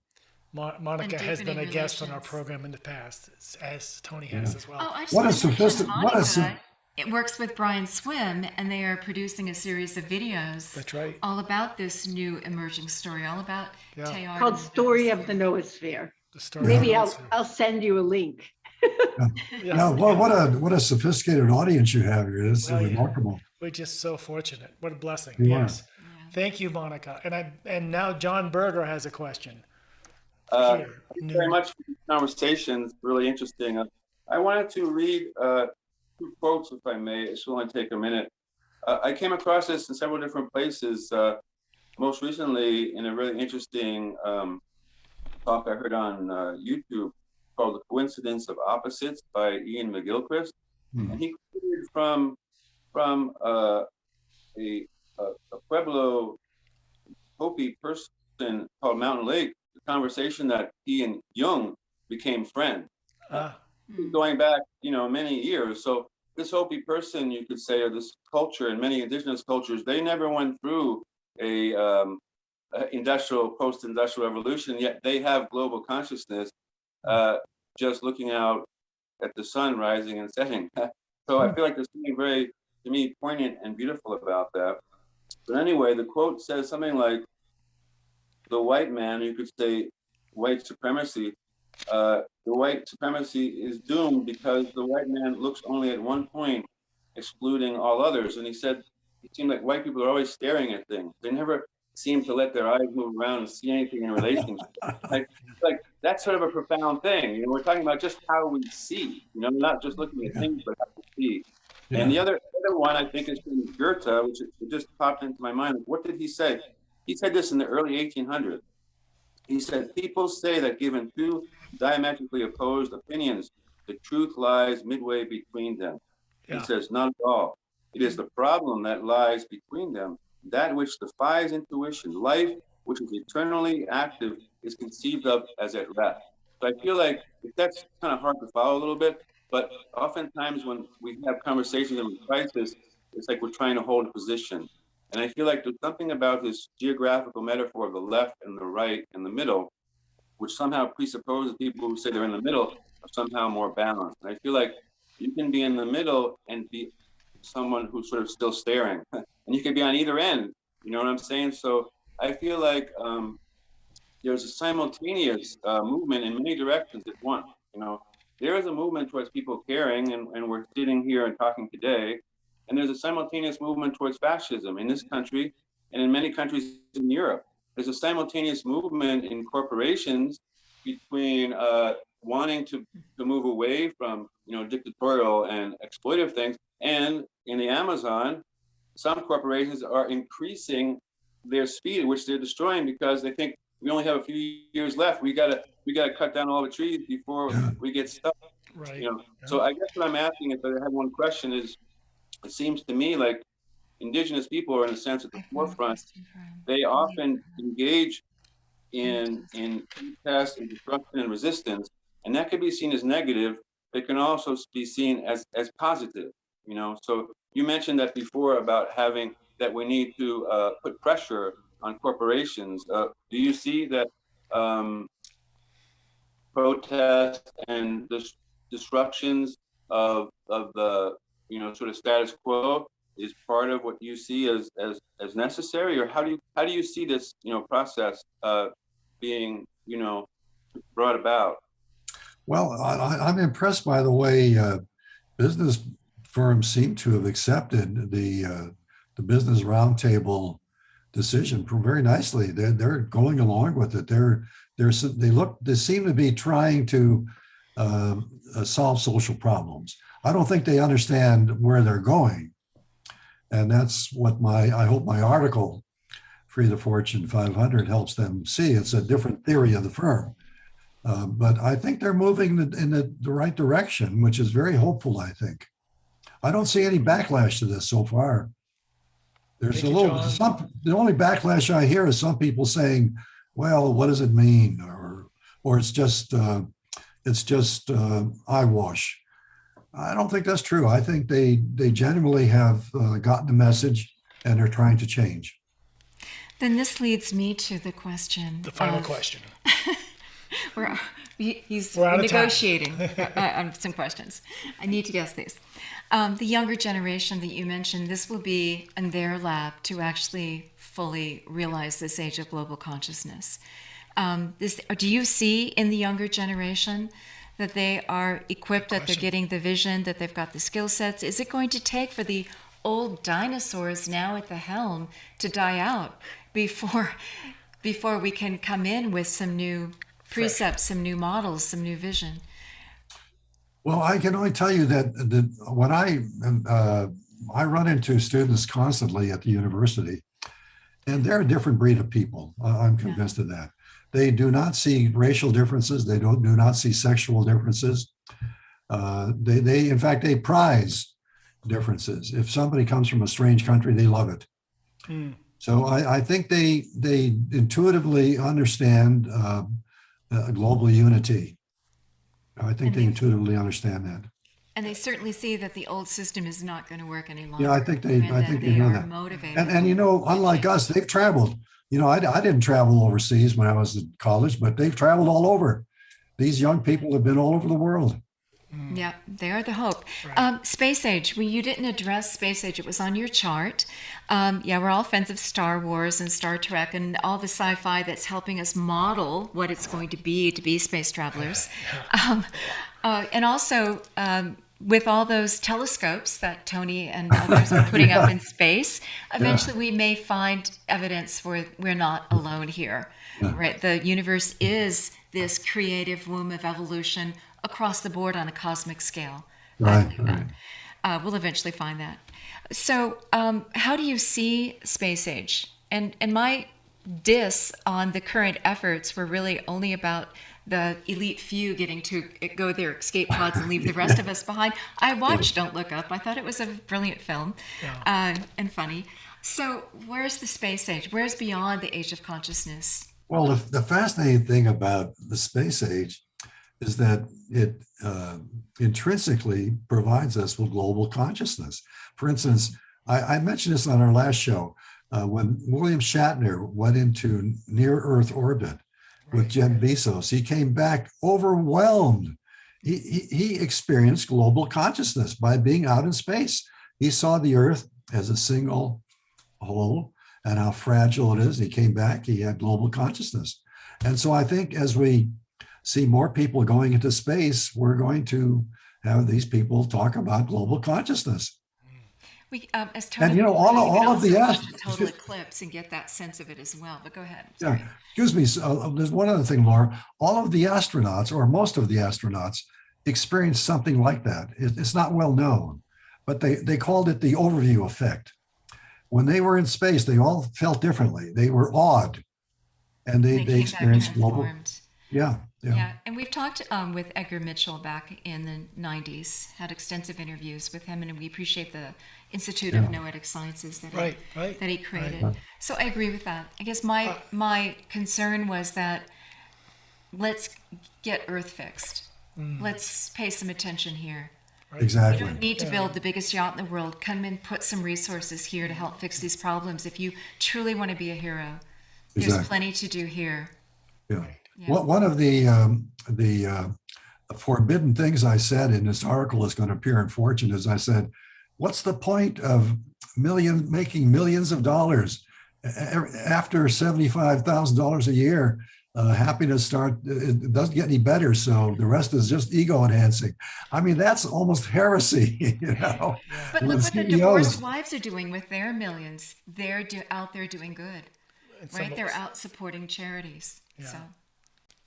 Monica And has been a deepening guest on our relations. program in the past, as Tony has as well. Oh, I just What a want to mention sophisticated- Monica. It works with Brian Swim, and they are producing a series of videos. That's right. All about this new emerging story, all about Yeah. Teilhard. Called and Story of the Noosphere. The story Maybe of I'll send you a link. Yeah, well, what a sophisticated audience you have here. This is Well, yeah. remarkable. We're just so fortunate. What a blessing. You are. Yes. Thank you, Monica. And now John Berger has a question. Thank Here. you very much for the conversation. It's really interesting. I wanted to read two quotes, if I may. It's only take a minute. I came across this in several different places. Most recently, in a really interesting talk I heard on YouTube called "The Coincidence of Opposites" by Ian McGilchrist, and he quoted from a Pueblo Hopi person called Mountain Lake, the conversation that he and Jung became friends, going back, many years. So this Hopi person, you could say, or this culture, and many indigenous cultures, they never went through a post-industrial revolution, yet they have global consciousness, just looking out at the sun rising and setting. So I feel like there's something very, to me, poignant and beautiful about that. But anyway, the quote says something like, the white man, you could say white supremacy, the white supremacy is doomed because the white man looks only at one point, excluding all others. And he said, it seemed like white people are always staring at things. They never seem to let their eyes move around and see anything in relationship. like that's sort of a profound thing. We're talking about just how we see, not just looking at things, but how we see. Yeah. And the other one I think is from Goethe, which just popped into my mind. What did he say? He said this in the early 1800s. He said, people say that given two diametrically opposed opinions, the truth lies midway between them. Yeah. He says, not at all. It is the problem that lies between them, that which defies intuition. Life, which is eternally active, is conceived of as at rest. So I feel like that's kind of hard to follow a little bit, but oftentimes when we have conversations in crisis, it's like we're trying to hold a position. And I feel like there's something about this geographical metaphor of the left and the right and the middle, which somehow presupposes people who say they're in the middle are somehow more balanced. And I feel like you can be in the middle and be someone who's sort of still staring. And you can be on either end, you know what I'm saying? So I feel like there's a simultaneous movement in many directions at once. There is a movement towards people caring, and we're sitting here and talking today. And there's a simultaneous movement towards fascism in this country and in many countries in Europe. There's a simultaneous movement in corporations between wanting to move away from dictatorial and exploitive things. And in the Amazon, some corporations are increasing their speed at which they're destroying because they think we only have a few years left. We gotta cut down all the trees before we get stuck. Right. So I guess what I'm asking, if I have one question, is it seems to me like indigenous people are in a sense at the forefront. They often engage in protest and disruption and resistance, and that could be seen as negative. It can also be seen as positive. So you mentioned that before about having that we need to put pressure on corporations. Do you see that protest and disruptions of the sort of status quo is part of what you see as necessary, or how do you see this process being brought about? Well, I'm impressed by the way business firms seem to have accepted the business roundtable decision very nicely. They're going along with it. They seem to be trying to solve social problems. I don't think they understand where they're going. And that's what I hope my article, Free the Fortune 500, helps them see. It's a different theory of the firm. But I think they're moving in the right direction, which is very hopeful, I think. I don't see any backlash to this so far. There's the only backlash I hear is some people saying, well, what does it mean? Or it's just eyewash. I don't think that's true. I think they genuinely have gotten the message and they're trying to change. Then this leads me to the question. The final question. He's We're negotiating on some questions. I need to guess these. The younger generation that you mentioned, this will be in their lap to actually fully realize this age of global consciousness. Do you see in the younger generation that they are equipped, that they're question. getting the vision, that they've got the skill sets? Is it going to take for the old dinosaurs now at the helm to die out before we can come in with some new precepts, some new models, some new vision? Well, I can only tell you that when I run into students constantly at the university, and they're a different breed of people. I'm convinced of that. They do not see racial differences. They do not see sexual differences. In fact, they prize differences. If somebody comes from a strange country, they love it. So I think they intuitively understand global unity. I think they intuitively understand that. And they certainly see that the old system is not going to work any longer. Yeah, I think they know are that. Motivated. And unlike us, they've traveled. I didn't travel overseas when I was in college, but they've traveled all over. These young people have been all over the world. Yeah, they are the hope. Right. Space age. You didn't address space age. It was on your chart. We're all fans of Star Wars and Star Trek and all the sci-fi that's helping us model what it's going to be space travelers. And also, with all those telescopes that Tony and others are putting up in space, eventually we may find evidence for we're not alone here. Right? The universe is this creative womb of evolution across the board on a cosmic scale. Right. We'll eventually find that. So how do you see space age? And my diss on the current efforts were really only about the elite few getting to go their escape pods and leave the rest of us behind. I watched Don't Look Up. I thought it was a brilliant film and funny. So where's the space age? Where's beyond the age of consciousness? Well, the fascinating thing about the space age is that it intrinsically provides us with global consciousness. For instance, I mentioned this on our last show, when William Shatner went into near-Earth orbit with Jeff Bezos, he came back overwhelmed. He experienced global consciousness by being out in space. He saw the Earth as a single whole and how fragile it is. He came back, he had global consciousness. And so I think as we see more people going into space, we're going to have these people talk about global consciousness. As Tony, and all of the total eclipse and get that sense of it as well. But go ahead. Sorry. Yeah, excuse me. There's one other thing, Laura. All of the astronauts, or most of the astronauts, experienced something like that. It's not well known, but they called it the overview effect. When they were in space, they all felt differently. They were awed, and they experienced global. Yeah. And we've talked with Edgar Mitchell back in the 90s, had extensive interviews with him, and we appreciate the Institute of Noetic Sciences that he created. Right. So I agree with that. I guess my concern was that let's get Earth fixed. Let's pay some attention here. Right. Exactly. You don't need to build the biggest yacht in the world. Come and put some resources here to help fix these problems. If you truly want to be a hero, there's plenty to do here. Yeah. Well, one of the forbidden things I said in this article is going to appear in Fortune is I said, what's the point of making millions of dollars after $75,000 a year? Happiness it doesn't get any better. So the rest is just ego enhancing. I mean, that's almost heresy, But look what the divorced wives are doing with their millions. They're out there doing good, right? They're out supporting charities. Yeah. So.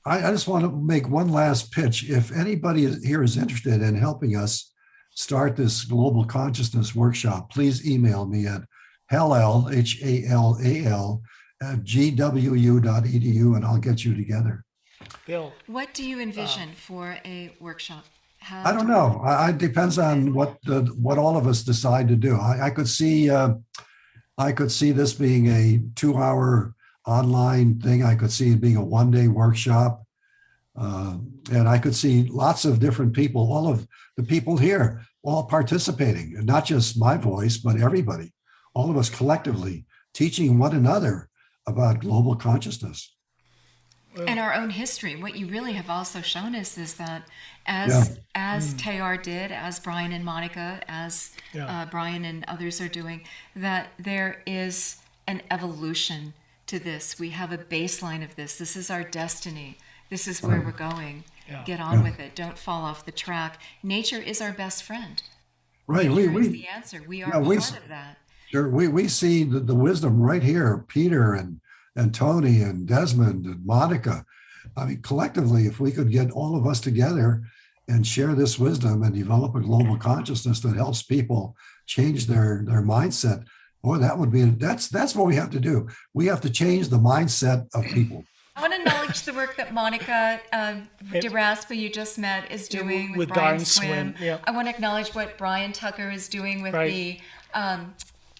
I just want to make one last pitch. If anybody here is interested in helping us start this global consciousness workshop, please email me at halal, HALAL, at gwu.edu, and I'll get you together. Bill, what do you envision for a workshop? I don't know. It depends on what all of us decide to do. I could see this being a 2-hour online thing. I could see it being a 1-day workshop. And I could see lots of different people, all of the people here, all participating, and not just my voice, but everybody, all of us collectively teaching one another about global consciousness. And our own history. What you really have also shown us is that as Tayar did, as Brian and Monica, as Brian and others are doing, that there is an evolution to this. We have a baseline of this. This is our destiny. This is where we're going. Yeah. Get on with it. Don't fall off the track. Nature is our best friend. Right. Nature is the answer. We are part of that. Sure. We see the wisdom right here, Peter and Tony and Desmond and Monica. I mean, collectively, if we could get all of us together and share this wisdom and develop a global consciousness that helps people change their mindset, boy, that's what we have to do. We have to change the mindset of people. I want to acknowledge the work that Monica DeRaspa, you just met, is doing with Brian Swim. Yeah. I want to acknowledge what Brian Tucker is doing with the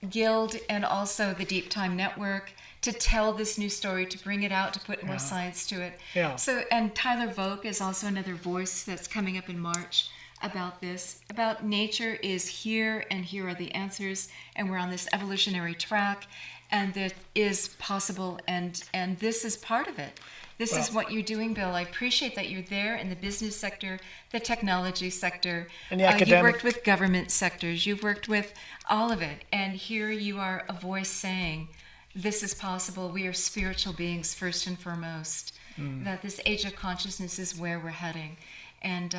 Guild and also the Deep Time Network to tell this new story, to bring it out, to put more science to it. Yeah. So, and Tyler Volk is also another voice that's coming up in March about this, about nature is here and here are the answers, and we're on this evolutionary track, and that is possible, and this is part of it. This is what you're doing, Bill. I appreciate that you're there in the business sector, the technology sector. And the academic. You've worked with government sectors. You've worked with all of it. And here you are, a voice saying, this is possible. We are spiritual beings first and foremost. That this age of consciousness is where we're heading. And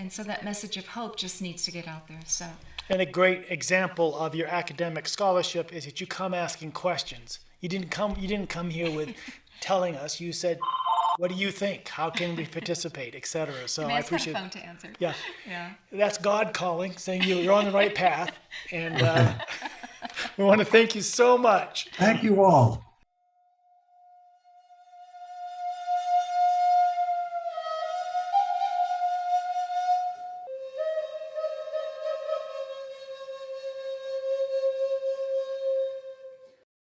so that message of hope just needs to get out there. So. And a great example of your academic scholarship is that you come asking questions. You didn't come here with telling us. You said, what do you think? How can we participate, et cetera? So I appreciate a phone to answer. Yeah. Yeah. That's God calling, saying you're on the right path. And we want to thank you so much. Thank you all.